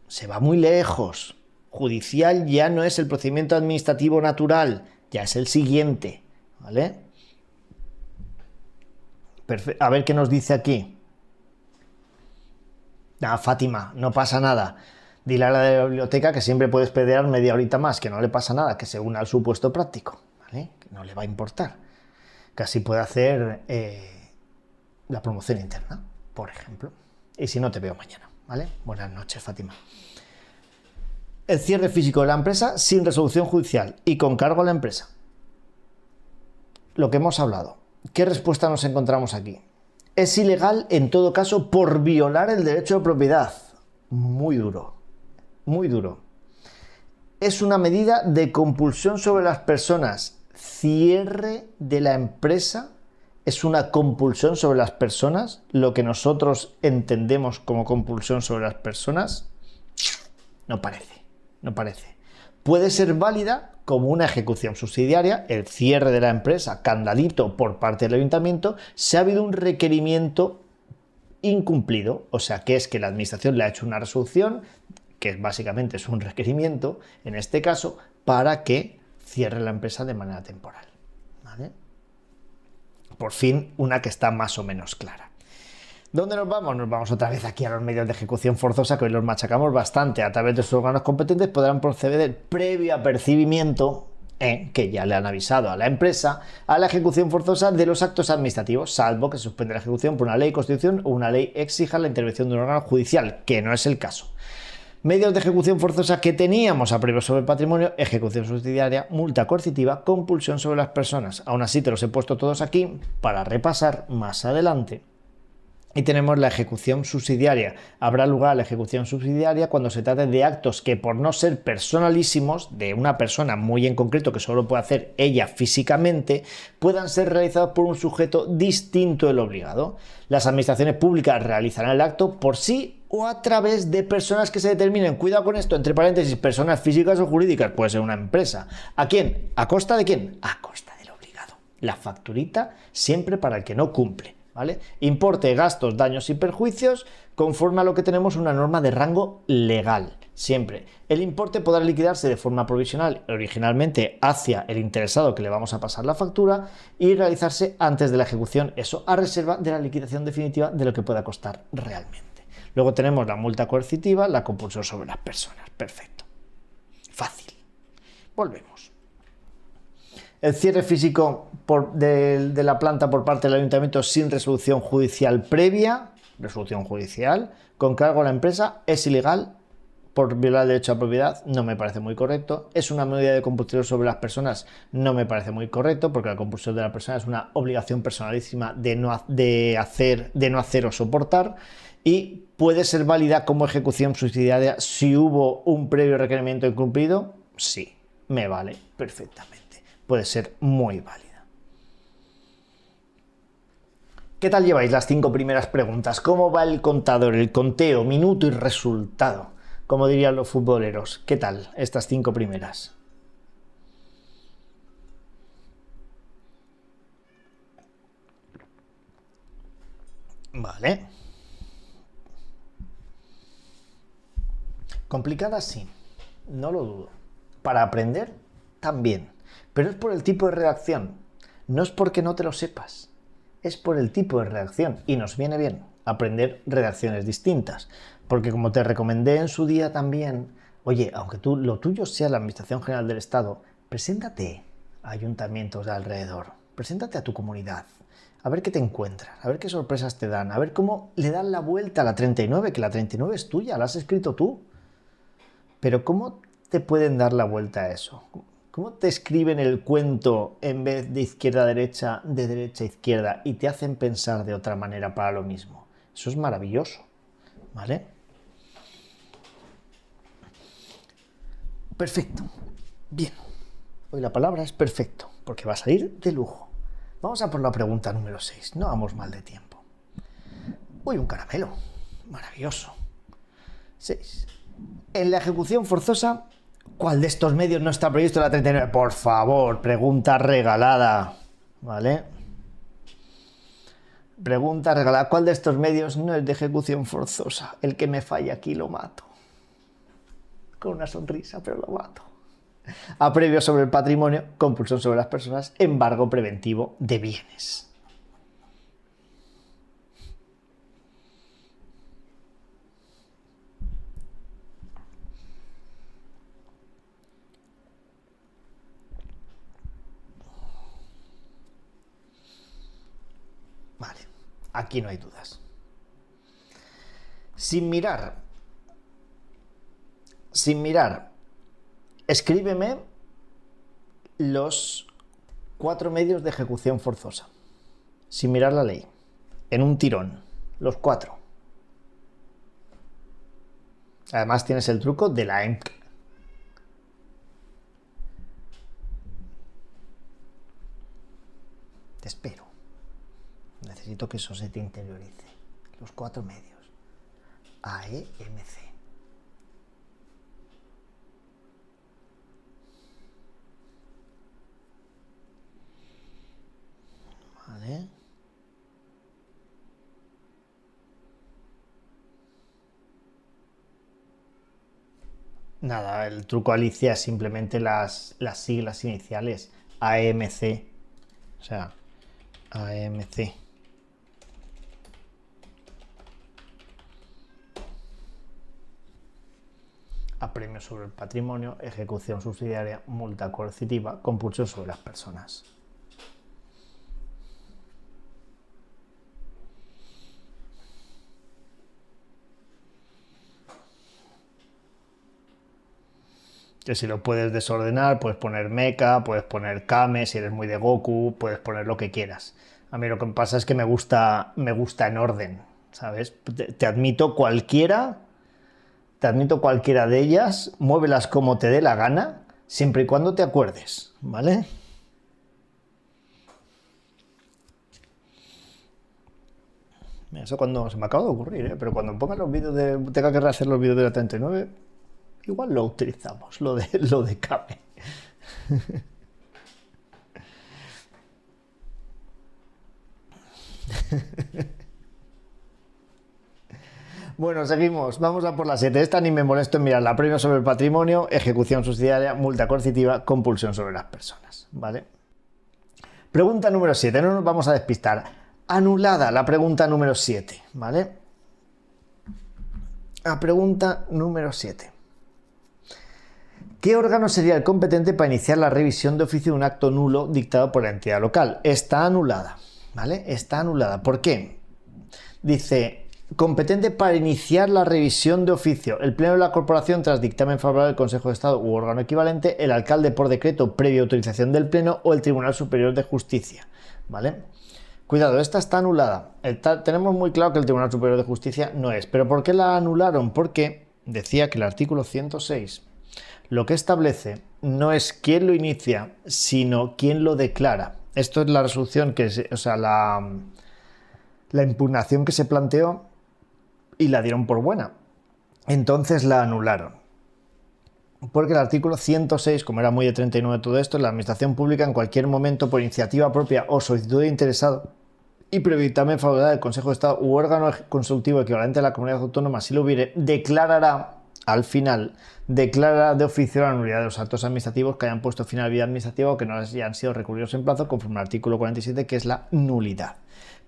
Se va muy lejos. Judicial ya no es el procedimiento administrativo natural, ya es el siguiente, ¿vale? A ver qué nos dice aquí. Fátima, no pasa nada. Dile a la de la biblioteca que siempre puedes pelear media horita más, que no le pasa nada, que se una al supuesto práctico, ¿vale? Que no le va a importar. Que así puede hacer la promoción interna, por ejemplo. Y si no, te veo mañana, ¿vale? Buenas noches, Fátima. El cierre físico de la empresa sin resolución judicial y con cargo a la empresa. Lo que hemos hablado. ¿Qué respuesta nos encontramos aquí? Es ilegal en todo caso por violar el derecho de propiedad. Muy duro, muy duro. Es una medida de compulsión sobre las personas. Cierre de la empresa es una compulsión sobre las personas. Lo que nosotros entendemos como compulsión sobre las personas, no parece. Puede ser válida como una ejecución subsidiaria, el cierre de la empresa, candadito por parte del ayuntamiento, si ha habido un requerimiento incumplido, o sea, que es que la administración le ha hecho una resolución, que básicamente es un requerimiento, en este caso, para que cierre la empresa de manera temporal, ¿vale? Por fin, una que está más o menos clara. ¿Dónde nos vamos? Nos vamos otra vez aquí a los medios de ejecución forzosa, que hoy los machacamos bastante. A través de sus órganos competentes podrán proceder previo apercibimiento, que ya le han avisado a la empresa, a la ejecución forzosa de los actos administrativos, salvo que se suspenda la ejecución por una ley, constitución o una ley exija la intervención de un órgano judicial, que no es el caso. Medios de ejecución forzosa que teníamos: apruebo sobre el patrimonio, ejecución subsidiaria, multa coercitiva, compulsión sobre las personas. Aún así te los he puesto todos aquí para repasar más adelante Y tenemos la ejecución subsidiaria. Habrá lugar a la ejecución subsidiaria cuando se trate de actos que, por no ser personalísimos, de una persona muy en concreto que solo puede hacer ella físicamente, puedan ser realizados por un sujeto distinto del obligado. Las administraciones públicas realizarán el acto por sí o a través de personas que se determinen. Cuidado con esto, entre paréntesis, personas físicas o jurídicas, puede ser una empresa. ¿A quién? ¿A costa de quién? A costa del obligado. La facturita siempre para el que no cumple. ¿Vale? Importe, gastos, daños y perjuicios conforme a lo que tenemos una norma de rango legal. Siempre. El importe podrá liquidarse de forma provisional originalmente hacia el interesado que le vamos a pasar la factura y realizarse antes de la ejecución, eso a reserva de la liquidación definitiva de lo que pueda costar realmente. Luego tenemos la multa coercitiva, la compulsión sobre las personas. Perfecto. Fácil. Volvemos. El cierre físico de la planta por parte del ayuntamiento sin resolución judicial previa, resolución judicial, con cargo a la empresa, es ilegal por violar el derecho a propiedad, no me parece muy correcto. Es una medida de compulsión sobre las personas, no me parece muy correcto, porque la compulsión de la persona es una obligación personalísima de no hacer o soportar, y puede ser válida como ejecución subsidiaria si hubo un previo requerimiento incumplido. Sí, me vale perfectamente. Puede ser muy válida. ¿Qué tal lleváis las 5 primeras preguntas? ¿Cómo va el contador, el conteo, minuto y resultado? Como dirían los futboleros. ¿Qué tal estas 5 primeras? Vale. Complicadas sí, no lo dudo. Para aprender, también. Pero es por el tipo de redacción. No es porque no te lo sepas. Es por el tipo de redacción. Y nos viene bien aprender redacciones distintas. Porque como te recomendé en su día también, oye, aunque lo tuyo sea la Administración General del Estado, preséntate a ayuntamientos de alrededor. Preséntate a tu comunidad. A ver qué te encuentras. A ver qué sorpresas te dan. A ver cómo le dan la vuelta a la 39, que la 39 es tuya, la has escrito tú. Pero ¿cómo te pueden dar la vuelta a eso? ¿Cómo te escriben el cuento en vez de izquierda a derecha, de derecha a izquierda, y te hacen pensar de otra manera para lo mismo? Eso es maravilloso, ¿vale? Perfecto. Bien. Hoy la palabra es perfecto, porque va a salir de lujo. Vamos a por la pregunta número 6. No vamos mal de tiempo. Uy, un caramelo. Maravilloso. 6. En la ejecución forzosa, ¿cuál de estos medios no está previsto en la 39? Por favor, pregunta regalada. ¿Vale? Pregunta regalada. ¿Cuál de estos medios no es de ejecución forzosa? El que me falla aquí lo mato. Con una sonrisa, pero lo mato. Aprevio sobre el patrimonio, compulsión sobre las personas, embargo preventivo de bienes. Vale, aquí no hay dudas. Sin mirar, escríbeme los 4 medios de ejecución forzosa, sin mirar la ley, en un tirón, los 4. Además tienes el truco de la EMC. Te espero. Necesito que eso se te interiorice. Los 4 medios. AEMC. Vale. Nada, el truco Alicia es simplemente las siglas iniciales. AMC. O sea, AMC. Apremio sobre el patrimonio, ejecución subsidiaria, multa coercitiva, compulsión sobre las personas. Que si lo puedes desordenar, puedes poner mecha, puedes poner kame, si eres muy de Goku, puedes poner lo que quieras. A mí lo que me pasa es que me gusta en orden. ¿sabes? Te admito cualquiera de ellas, muévelas como te dé la gana, siempre y cuando te acuerdes, ¿vale? Mira, eso cuando se me acaba de ocurrir, ¿eh? Pero cuando ponga los vídeos tenga que rehacer los vídeos de la 39, igual lo utilizamos, lo de Kame. Bueno, seguimos. Vamos a por la 7. Esta ni me molesto en mirarla. Premio sobre el patrimonio, ejecución subsidiaria, multa coercitiva, compulsión sobre las personas. ¿Vale? Pregunta número 7. No nos vamos a despistar. Anulada la pregunta número 7. ¿Vale? La pregunta número 7. ¿Qué órgano sería el competente para iniciar la revisión de oficio de un acto nulo dictado por la entidad local? Está anulada. ¿Vale? Está anulada. ¿Por qué? Dice, competente para iniciar la revisión de oficio, el Pleno de la Corporación tras dictamen favorable del Consejo de Estado u órgano equivalente, el alcalde por decreto previa autorización del Pleno o el Tribunal Superior de Justicia. ¿Vale? Cuidado, esta está anulada. Tenemos muy claro que el Tribunal Superior de Justicia no es. ¿Pero por qué la anularon? Porque decía que el artículo 106 lo que establece no es quién lo inicia, sino quién lo declara. Esto es la resolución la impugnación que se planteó y la dieron por buena. Entonces la anularon. Porque el artículo 106, como era muy de 39 todo esto, la administración pública en cualquier momento por iniciativa propia o solicitud de interesado y previo dictamen favorable del Consejo de Estado u órgano consultivo equivalente a la comunidad autónoma, si lo hubiere, declarará de oficio la nulidad de los actos administrativos que hayan puesto fin a la vida administrativa o que no hayan sido recurridos en plazo conforme al artículo 47, que es la nulidad.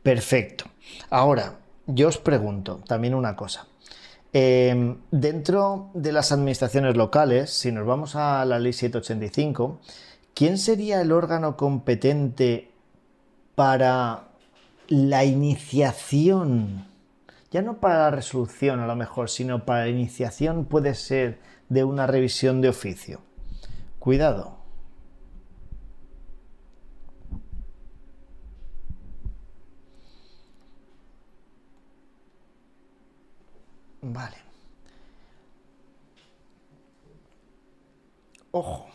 Perfecto. Ahora, yo os pregunto también una cosa. Dentro de las administraciones locales, si nos vamos a la ley 785, ¿quién sería el órgano competente para la iniciación? Ya no para la resolución a lo mejor, sino para la iniciación puede ser de una revisión de oficio. Cuidado. Vale. Ojo.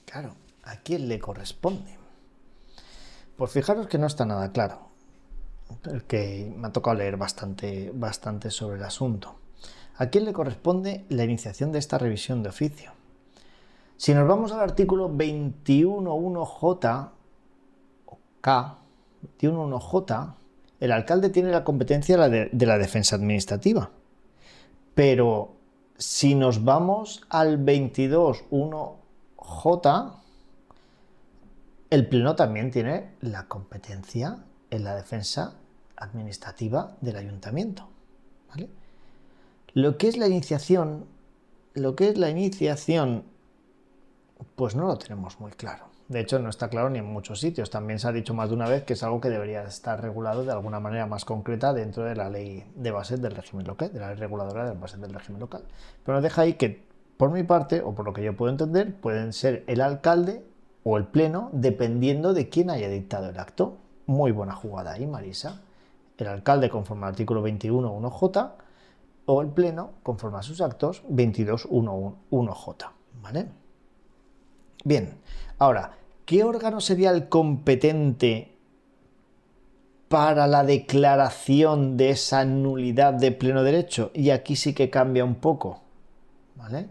Claro, ¿a quién le corresponde? Pues fijaros que no está nada claro. Que me ha tocado leer bastante sobre el asunto. ¿A quién le corresponde la iniciación de esta revisión de oficio? Si nos vamos al artículo 21.1j o K, 21.1j, el alcalde tiene la competencia de la defensa administrativa. Pero si nos vamos al 22.1j, el Pleno también tiene la competencia en la defensa administrativa del ayuntamiento. ¿Vale? Lo que es la iniciación, pues no lo tenemos muy claro. De hecho, no está claro ni en muchos sitios. También se ha dicho más de una vez que es algo que debería estar regulado de alguna manera más concreta dentro de la ley de bases del régimen local, de la ley reguladora de bases del régimen local. Pero nos deja ahí que, por mi parte, o por lo que yo puedo entender, pueden ser el alcalde o el pleno, dependiendo de quién haya dictado el acto. Muy buena jugada ahí, Marisa. El alcalde conforme al artículo 21.1j o el pleno conforme a sus actos 22.1j. ¿Vale? Bien, ahora, ¿qué órgano sería el competente para la declaración de esa nulidad de pleno derecho? Y aquí sí que cambia un poco, ¿vale?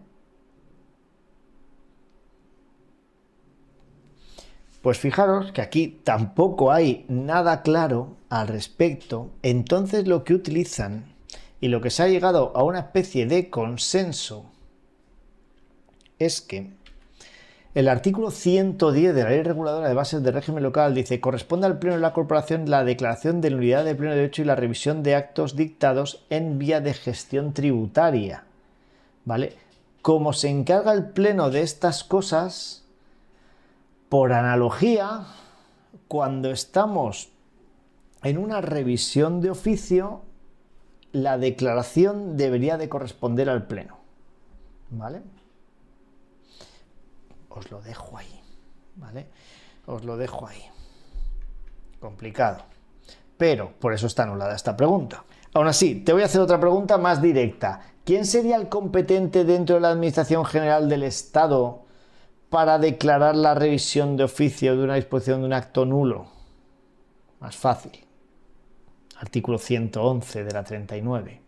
Pues fijaros que aquí tampoco hay nada claro al respecto. Entonces lo que utilizan y lo que se ha llegado a una especie de consenso es que el artículo 110 de la Ley Reguladora de Bases del Régimen Local dice: corresponde al Pleno de la Corporación la declaración de nulidad de pleno derecho y la revisión de actos dictados en vía de gestión tributaria. ¿Vale? Como se encarga el Pleno de estas cosas, por analogía, cuando estamos en una revisión de oficio, la declaración debería de corresponder al Pleno. ¿Vale? Os lo dejo ahí, ¿vale? Os lo dejo ahí. Complicado. pero por eso está anulada esta pregunta. Aún así, te voy a hacer otra pregunta más directa. ¿Quién sería el competente dentro de la Administración General del Estado para declarar la revisión de oficio de una disposición de un acto nulo? Más fácil. Artículo 111 de la 39.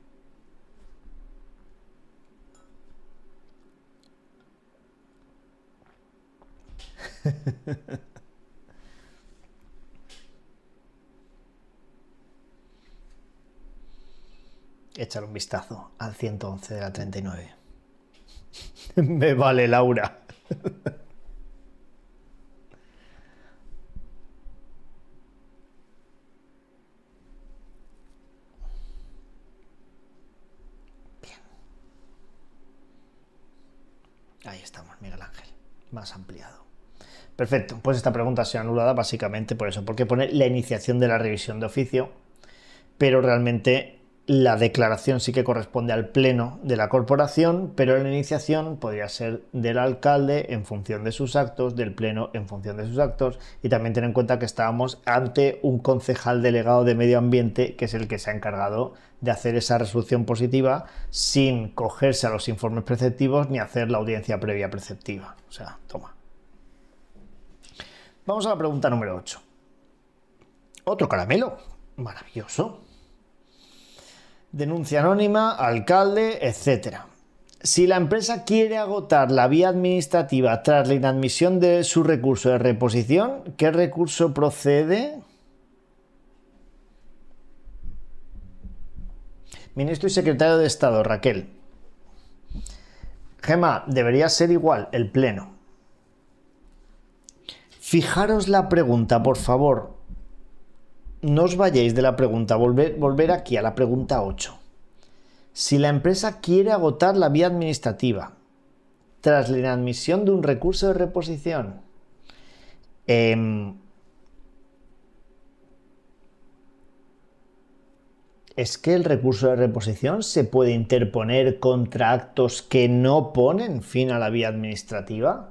Echar un vistazo al 111 de la 39. Me vale, Laura. Bien. Ahí estamos, Miguel Ángel. Más ampliado. Perfecto, pues esta pregunta se ha anulada básicamente por eso, porque pone la iniciación de la revisión de oficio, pero realmente la declaración sí que corresponde al pleno de la corporación, pero la iniciación podría ser del alcalde en función de sus actos, del pleno en función de sus actos, y también ten en cuenta que estábamos ante un concejal delegado de medio ambiente, que es el que se ha encargado de hacer esa resolución positiva sin cogerse a los informes preceptivos ni hacer la audiencia previa preceptiva. O sea, toma. Vamos a la pregunta número 8. Otro caramelo. Maravilloso. Denuncia anónima, alcalde, etc. Si la empresa quiere agotar la vía administrativa tras la inadmisión de su recurso de reposición, ¿qué recurso procede? Ministro y secretario de Estado, Raquel. Gemma, debería ser igual el pleno. Fijaros la pregunta, por favor. No os vayáis de la pregunta, volver aquí a la pregunta 8. Si la empresa quiere agotar la vía administrativa tras la inadmisión de un recurso de reposición, ¿es que el recurso de reposición se puede interponer contra actos que no ponen fin a la vía administrativa?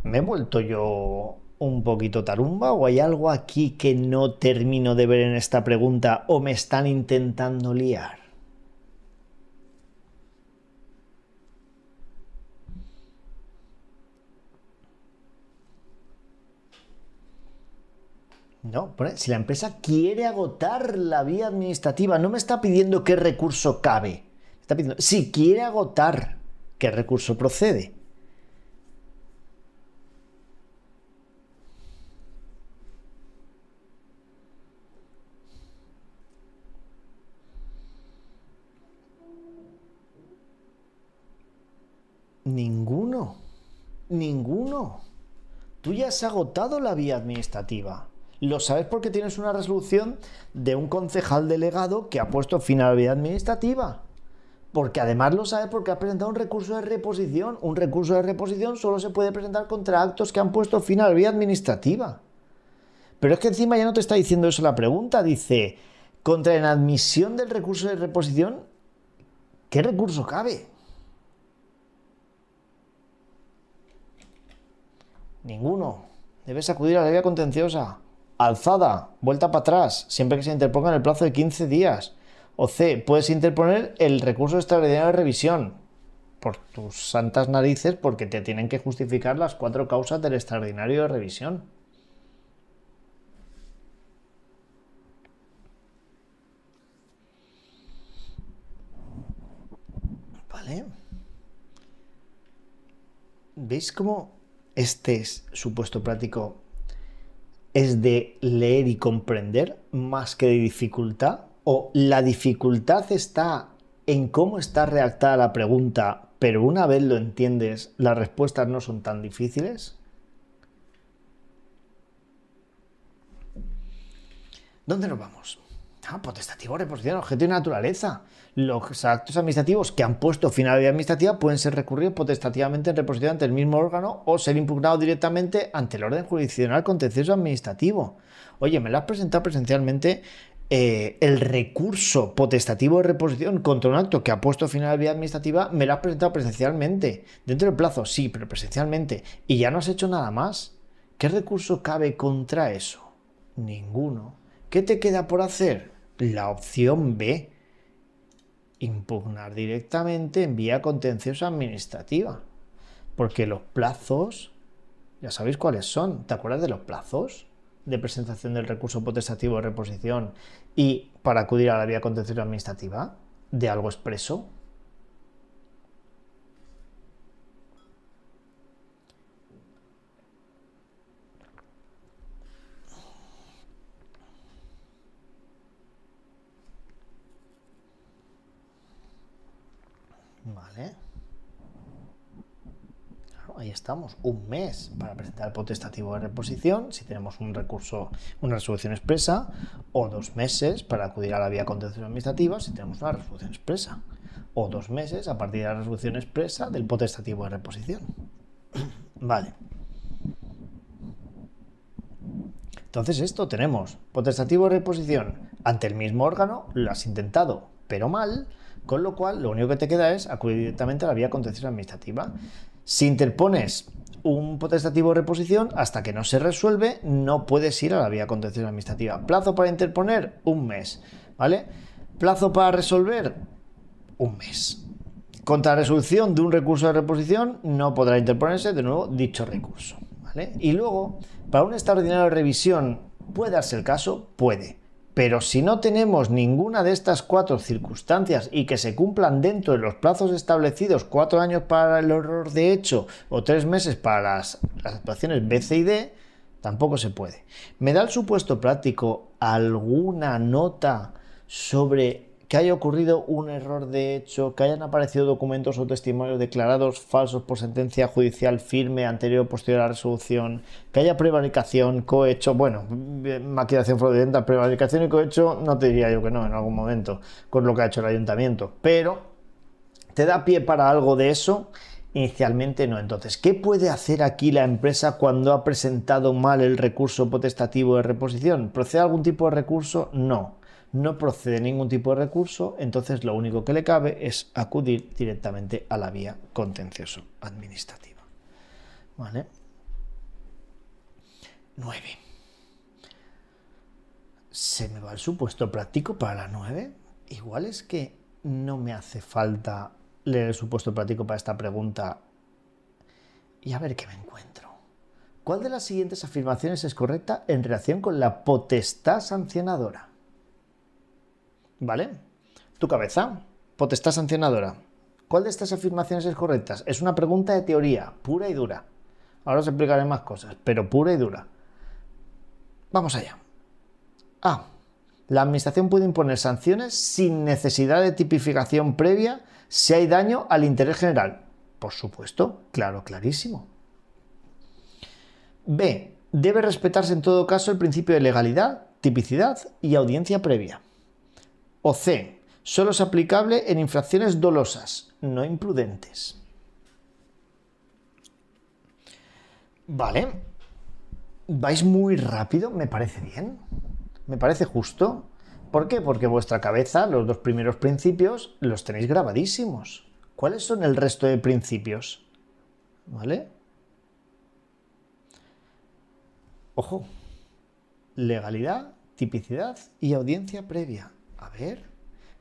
¿Me he vuelto yo un poquito tarumba o hay algo aquí que no termino de ver en esta pregunta o me están intentando liar? No, si la empresa quiere agotar la vía administrativa, no me está pidiendo qué recurso cabe. Me está pidiendo, si quiere agotar, ¿qué recurso procede? Ninguno. Ninguno. Tú ya has agotado la vía administrativa. Lo sabes porque tienes una resolución de un concejal delegado que ha puesto fin a la vía administrativa. Porque además lo sabes porque has presentado un recurso de reposición. Un recurso de reposición solo se puede presentar contra actos que han puesto fin a la vía administrativa. Pero es que encima ya no te está diciendo eso la pregunta. Dice, contra la inadmisión del recurso de reposición, ¿qué recurso cabe? Ninguno. Debes acudir a la vía contenciosa. Alzada, vuelta para atrás, siempre que se interponga en el plazo de 15 días. O C, puedes interponer el recurso extraordinario de revisión. Por tus santas narices, porque te tienen que justificar las 4 causas del extraordinario de revisión. ¿Vale? ¿Veis cómo este supuesto práctico es de leer y comprender más que de dificultad? ¿O la dificultad está en cómo está redactada la pregunta, pero una vez lo entiendes, las respuestas no son tan difíciles? ¿Dónde nos vamos? Potestativo, reposición, objeto y naturaleza. Los actos administrativos que han puesto fin a la vía administrativa pueden ser recurridos potestativamente en reposición ante el mismo órgano o ser impugnados directamente ante el orden jurisdiccional contencioso administrativo. Oye, me lo has presentado presencialmente el recurso potestativo de reposición contra un acto que ha puesto fin a la vía administrativa, me lo has presentado presencialmente. Dentro del plazo, sí, pero presencialmente. Y ya no has hecho nada más. ¿Qué recurso cabe contra eso? Ninguno. ¿Qué te queda por hacer? La opción B. Impugnar directamente en vía contenciosa administrativa. Porque los plazos, ya sabéis cuáles son. ¿Te acuerdas de los plazos de presentación del recurso potestativo de reposición y para acudir a la vía contenciosa administrativa de algo expreso? Vale. Claro, ahí estamos. Un mes para presentar el potestativo de reposición si tenemos un recurso, una resolución expresa, o 2 meses para acudir a la vía contenciosa administrativa si tenemos una resolución expresa, o 2 meses a partir de la resolución expresa del potestativo de reposición. Vale. Entonces esto tenemos potestativo de reposición ante el mismo órgano, lo has intentado, pero mal, con lo cual lo único que te queda es acudir directamente a la vía contenciosa administrativa. Si interpones un potestativo de reposición, hasta que no se resuelve, no puedes ir a la vía contenciosa administrativa. Plazo para interponer, 1 mes, ¿vale? Plazo para resolver, 1 mes. Contra resolución de un recurso de reposición, no podrá interponerse de nuevo dicho recurso, ¿vale? Y luego, para un extraordinario de revisión, ¿puede darse el caso? Puede. Pero si no tenemos ninguna de estas 4 circunstancias y que se cumplan dentro de los plazos establecidos, 4 años para el error de hecho o 3 meses para las actuaciones B, C y D, tampoco se puede. ¿Me da el supuesto práctico alguna nota sobre que haya ocurrido un error de hecho, que hayan aparecido documentos o testimonios declarados falsos por sentencia judicial firme anterior o posterior a la resolución, que haya prevaricación, cohecho, bueno, maquillación fraudulenta, prevaricación y cohecho, no te diría yo que no en algún momento, con lo que ha hecho el ayuntamiento, pero ¿te da pie para algo de eso? Inicialmente no. Entonces, ¿qué puede hacer aquí la empresa cuando ha presentado mal el recurso potestativo de reposición? ¿Procede algún tipo de recurso? No. No procede ningún tipo de recurso, entonces lo único que le cabe es acudir directamente a la vía contencioso administrativa. ¿Vale? 9. ¿Se me va el supuesto práctico para la 9? Igual es que no me hace falta leer el supuesto práctico para esta pregunta y a ver qué me encuentro. ¿Cuál de las siguientes afirmaciones es correcta en relación con la potestad sancionadora? ¿Vale? Tu cabeza, potestad sancionadora. ¿Cuál de estas afirmaciones es correcta? Es una pregunta de teoría, pura y dura. Ahora os explicaré más cosas, pero pura y dura. Vamos allá. A. La administración puede imponer sanciones sin necesidad de tipificación previa si hay daño al interés general. Por supuesto, claro, clarísimo. B. Debe respetarse en todo caso el principio de legalidad, tipicidad y audiencia previa. O C. Solo es aplicable en infracciones dolosas, no imprudentes. Vale. ¿Vais muy rápido? Me parece bien. Me parece justo. ¿Por qué? Porque vuestra cabeza, los 2 primeros principios, los tenéis grabadísimos. ¿Cuáles son el resto de principios? ¿Vale? Ojo. Legalidad, tipicidad y audiencia previa. A ver,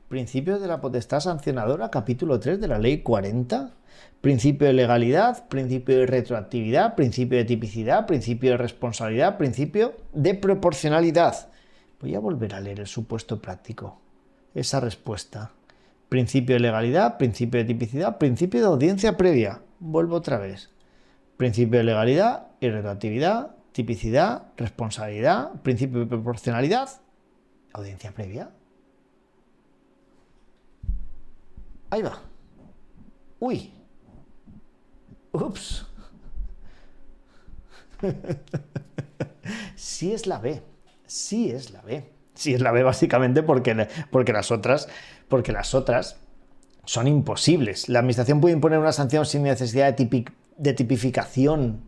principios de la potestad sancionadora, capítulo 3 de la ley 40, principio de legalidad, principio de retroactividad, principio de tipicidad, principio de responsabilidad, principio de proporcionalidad. Voy a volver a leer el supuesto práctico, esa respuesta. Principio de legalidad, principio de tipicidad, principio de audiencia previa. Vuelvo otra vez. Principio de legalidad y retroactividad, tipicidad, responsabilidad, principio de proporcionalidad, audiencia previa. Ahí va. Uy. Ups. Sí es la B. Sí es la B. Sí es la B básicamente porque las otras son imposibles. ¿La administración puede imponer una sanción sin necesidad de tipificación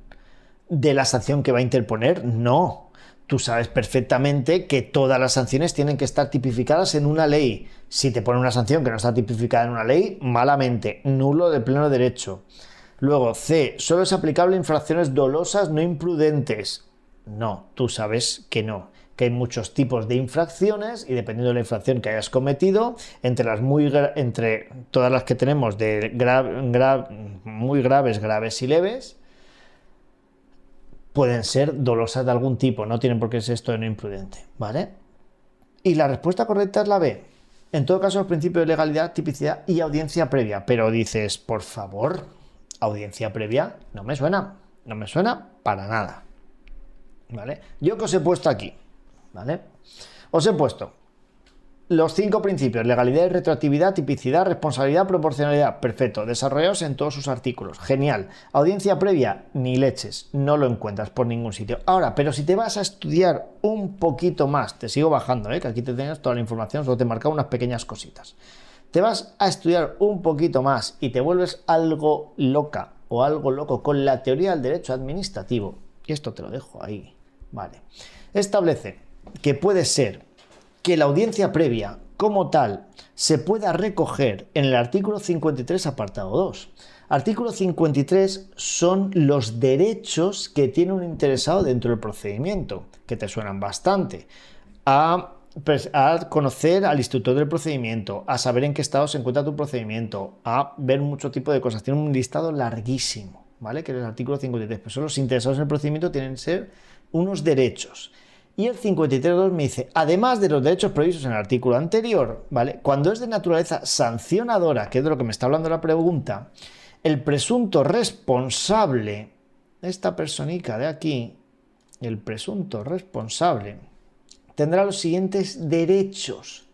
de la sanción que va a interponer? No. Tú sabes perfectamente que todas las sanciones tienen que estar tipificadas en una ley. Si te ponen una sanción que no está tipificada en una ley, malamente, nulo de pleno derecho. Luego, C. Solo es aplicable a infracciones dolosas no imprudentes. No, tú sabes que no. que hay muchos tipos de infracciones y dependiendo de la infracción que hayas cometido, entre todas las que tenemos de muy graves, graves y leves, pueden ser dolosas de algún tipo, no tienen por qué ser esto de no imprudente, ¿vale? Y la respuesta correcta es la B. En todo caso, el principio de legalidad, tipicidad y audiencia previa. Pero dices, por favor, audiencia previa no me suena para nada, ¿vale? Yo que os he puesto aquí, ¿vale? Os he puesto los 5 principios: legalidad y retroactividad, tipicidad, responsabilidad, proporcionalidad. Perfecto, desarrollados en todos sus artículos. Genial. Audiencia previa, ni leches, no lo encuentras por ningún sitio. Ahora, pero si te vas a estudiar un poquito más, te sigo bajando, que aquí te tengas toda la información, solo te he marcado unas pequeñas cositas. Te vas a estudiar un poquito más y te vuelves algo loca o algo loco con la teoría del derecho administrativo, y esto te lo dejo ahí, ¿vale? Establece que puede ser que la audiencia previa, como tal, se pueda recoger en el artículo 53, apartado 2. Artículo 53 son los derechos que tiene un interesado dentro del procedimiento, que te suenan bastante. A conocer al instructor del procedimiento, a saber en qué estado se encuentra tu procedimiento, a ver mucho tipo de cosas. Tiene un listado larguísimo, ¿vale? Que es el artículo 53. Pero son los interesados en el procedimiento, tienen que ser unos derechos. Y el 53.2 me dice, además de los derechos previstos en el artículo anterior, ¿vale? Cuando es de naturaleza sancionadora, que es de lo que me está hablando la pregunta, el presunto responsable, esta personita de aquí, el presunto responsable, tendrá los siguientes derechos.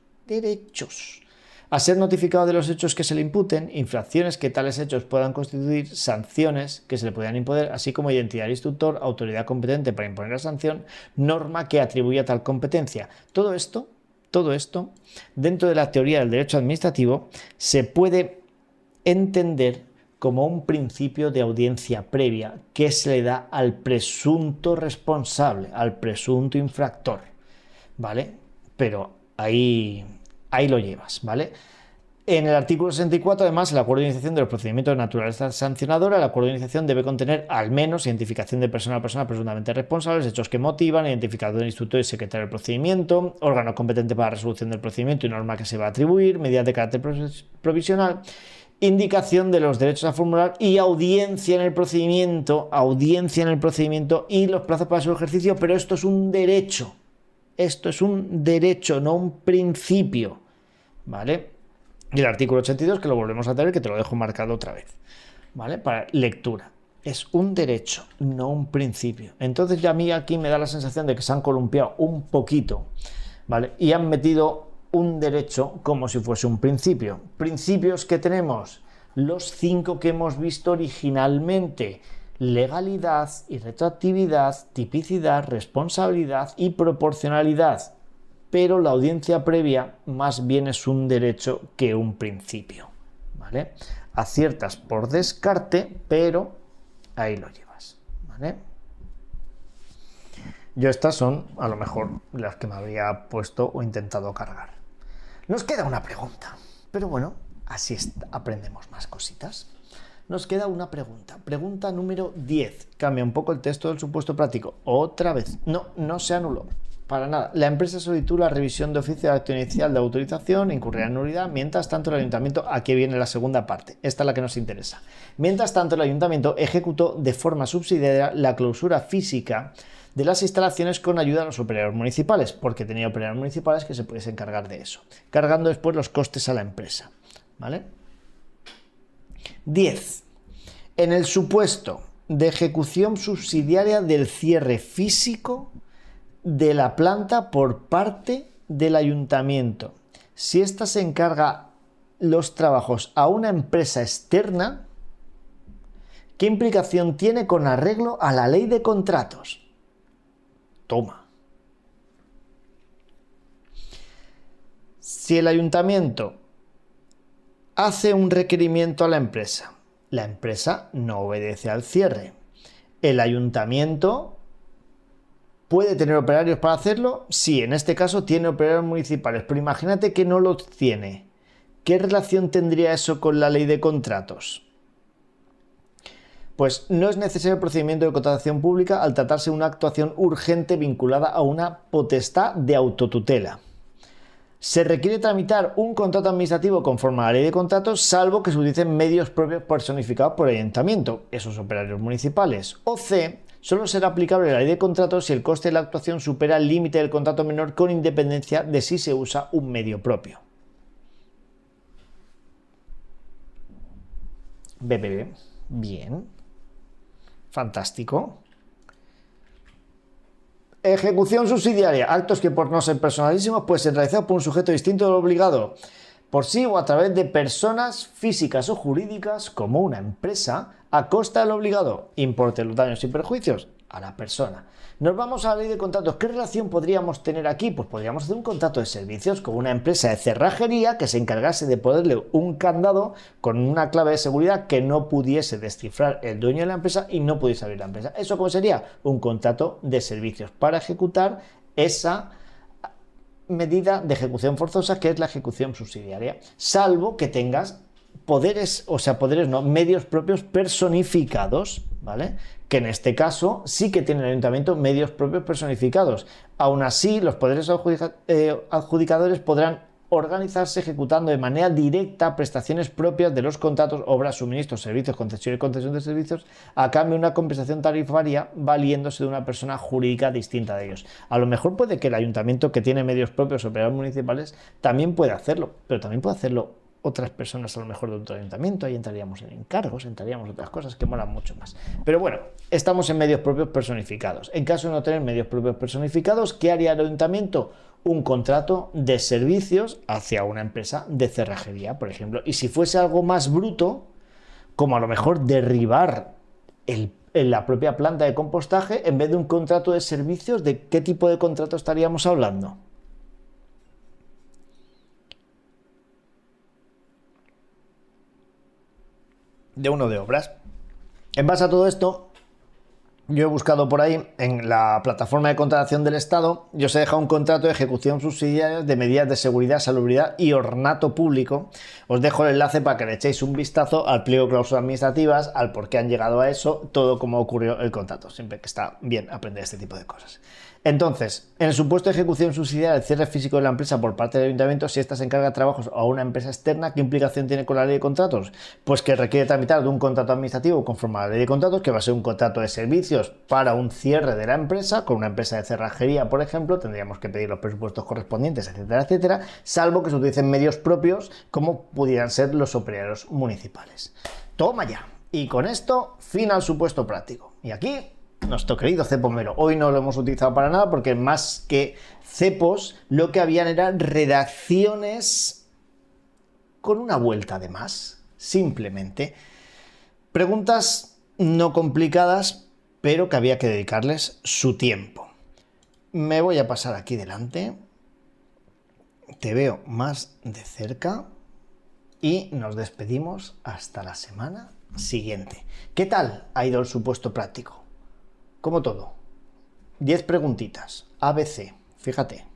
A ser notificado de los hechos que se le imputen, infracciones que tales hechos puedan constituir, sanciones que se le puedan imponer, así como identidad del instructor, autoridad competente para imponer la sanción, norma que atribuya tal competencia. Todo esto, dentro de la teoría del derecho administrativo, se puede entender como un principio de audiencia previa que se le da al presunto responsable, al presunto infractor, ¿vale? Pero ahí lo llevas, ¿vale? En el artículo 64, además, el acuerdo de iniciación de los procedimientos de naturaleza sancionadora, el acuerdo de iniciación debe contener al menos identificación de persona a persona presuntamente responsables, hechos que motivan, identificador del instructor y secretario del procedimiento, órgano competente para la resolución del procedimiento y norma que se va a atribuir, medidas de carácter provisional, indicación de los derechos a formular y audiencia en el procedimiento y los plazos para su ejercicio, pero esto es un derecho. Esto es un derecho, no un principio, ¿vale? Y el artículo 82, que lo volvemos a tener, que te lo dejo marcado otra vez, ¿vale? Para lectura. Es un derecho, no un principio. Entonces ya a mí aquí me da la sensación de que se han columpiado un poquito, ¿vale? Y han metido un derecho como si fuese un principio. Principios que tenemos, los 5 que hemos visto originalmente: legalidad y retroactividad, tipicidad, responsabilidad y proporcionalidad. Pero la audiencia previa más bien es un derecho que un principio, ¿vale? Aciertas por descarte, pero ahí lo llevas, ¿vale? Yo estas son, a lo mejor, las que me habría puesto o intentado cargar. Nos queda una pregunta, pero bueno, así aprendemos más cositas. Nos queda una pregunta. Pregunta número 10. Cambia un poco el texto del supuesto práctico. Otra vez. No se anuló. Para nada. La empresa solicitó la revisión de oficio de acto inicial de autorización, incurrirá en nulidad. Mientras tanto, el ayuntamiento, aquí viene la segunda parte. Esta es la que nos interesa. Mientras tanto, el ayuntamiento ejecutó de forma subsidiaria la clausura física de las instalaciones con ayuda de los operarios municipales, porque tenía operarios municipales que se pudiesen encargar de eso, cargando después los costes a la empresa, ¿vale? 10. En el supuesto de ejecución subsidiaria del cierre físico de la planta por parte del ayuntamiento, si ésta se encarga los trabajos a una empresa externa, ¿qué implicación tiene con arreglo a la ley de contratos? Toma. Si el ayuntamiento hace un requerimiento a la empresa no obedece al cierre. El ayuntamiento puede tener operarios para hacerlo, sí, en este caso tiene operarios municipales, pero imagínate que no los tiene. ¿Qué relación tendría eso con la ley de contratos? Pues no es necesario el procedimiento de contratación pública al tratarse de una actuación urgente vinculada a una potestad de autotutela. Se requiere tramitar un contrato administrativo conforme a la ley de contratos, salvo que se utilicen medios propios personificados por el ayuntamiento, esos operarios municipales. O C. Solo será aplicable la ley de contratos si el coste de la actuación supera el límite del contrato menor, con independencia de si se usa un medio propio. BBB. Bien. Fantástico. Ejecución subsidiaria. Actos que por no ser personalísimos pueden ser realizados por un sujeto distinto del obligado, por sí o a través de personas físicas o jurídicas, como una empresa, a costa del obligado. Importe los daños y perjuicios a la persona. Nos vamos a la ley de contratos. ¿Qué relación podríamos tener aquí? Pues podríamos hacer un contrato de servicios con una empresa de cerrajería que se encargase de ponerle un candado con una clave de seguridad que no pudiese descifrar el dueño de la empresa y no pudiese abrir la empresa. ¿Eso cómo sería? Un contrato de servicios para ejecutar esa medida de ejecución forzosa, que es la ejecución subsidiaria, salvo que tengas poderes, o sea, poderes no, medios propios personificados, ¿vale? Que en este caso sí que tiene el ayuntamiento medios propios personificados. Aún así, los poderes adjudicadores podrán organizarse ejecutando de manera directa prestaciones propias de los contratos, obras, suministros, servicios, concesión y concesión de servicios, a cambio de una compensación tarifaria valiéndose de una persona jurídica distinta de ellos. A lo mejor puede que el ayuntamiento, que tiene medios propios operadores municipales, también pueda hacerlo, pero también puede hacerlo otras personas, a lo mejor de otro ayuntamiento. Ahí entraríamos en encargos, entraríamos en otras cosas que molan mucho más. Pero bueno, estamos en medios propios personificados. En caso de no tener medios propios personificados, ¿qué haría el ayuntamiento? Un contrato de servicios hacia una empresa de cerrajería, por ejemplo. Y si fuese algo más bruto, como a lo mejor derribar en la propia planta de compostaje, en vez de un contrato de servicios, ¿de qué tipo de contrato estaríamos hablando? De uno de obras. En base a todo esto, yo he buscado por ahí en la plataforma de contratación del Estado, yo os he dejado un contrato de ejecución subsidiaria de medidas de seguridad, salubridad y ornato público. Os dejo el enlace para que le echéis un vistazo al pliego de cláusulas administrativas, al por qué han llegado a eso, todo cómo ocurrió el contrato. Siempre que está bien aprender este tipo de cosas. Entonces, en el supuesto de ejecución subsidiaria del cierre físico de la empresa por parte del ayuntamiento, si ésta se encarga de trabajos a una empresa externa, ¿qué implicación tiene con la ley de contratos? Pues que requiere tramitar de un contrato administrativo conforme a la ley de contratos, que va a ser un contrato de servicios para un cierre de la empresa, con una empresa de cerrajería, por ejemplo. Tendríamos que pedir los presupuestos correspondientes, etcétera, etcétera, salvo que se utilicen medios propios, como pudieran ser los operarios municipales. Toma ya. Y con esto, fin al supuesto práctico. Y aquí, nuestro querido cepo mero. Hoy no lo hemos utilizado para nada porque más que cepos, lo que habían eran redacciones con una vuelta de más. Simplemente preguntas no complicadas, pero que había que dedicarles su tiempo. Me voy a pasar aquí delante. Te veo más de cerca y nos despedimos hasta la semana siguiente. ¿Qué tal ha ido el supuesto práctico? Como todo, 10 preguntitas, ABC, fíjate,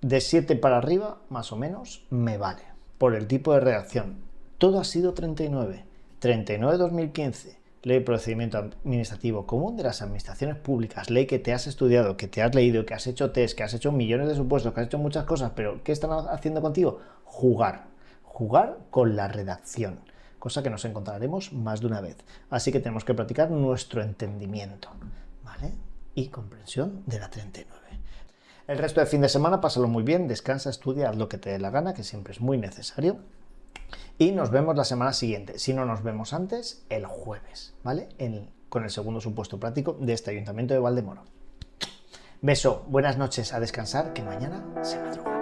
de 7 para arriba, más o menos, me vale, por el tipo de redacción. Todo ha sido 39, 39-2015, Ley de Procedimiento Administrativo Común de las Administraciones Públicas, ley que te has estudiado, que te has leído, que has hecho test, que has hecho millones de supuestos, que has hecho muchas cosas, pero ¿qué están haciendo contigo? Jugar con la redacción. Cosa que nos encontraremos más de una vez. Así que tenemos que practicar nuestro entendimiento, ¿vale? Y comprensión de la 39. El resto del fin de semana, pásalo muy bien, descansa, estudia, haz lo que te dé la gana, que siempre es muy necesario. Y nos vemos la semana siguiente. Si no nos vemos antes, el jueves, ¿vale? Con el segundo supuesto práctico de este Ayuntamiento de Valdemoro. Beso, buenas noches, a descansar, que mañana se madruga.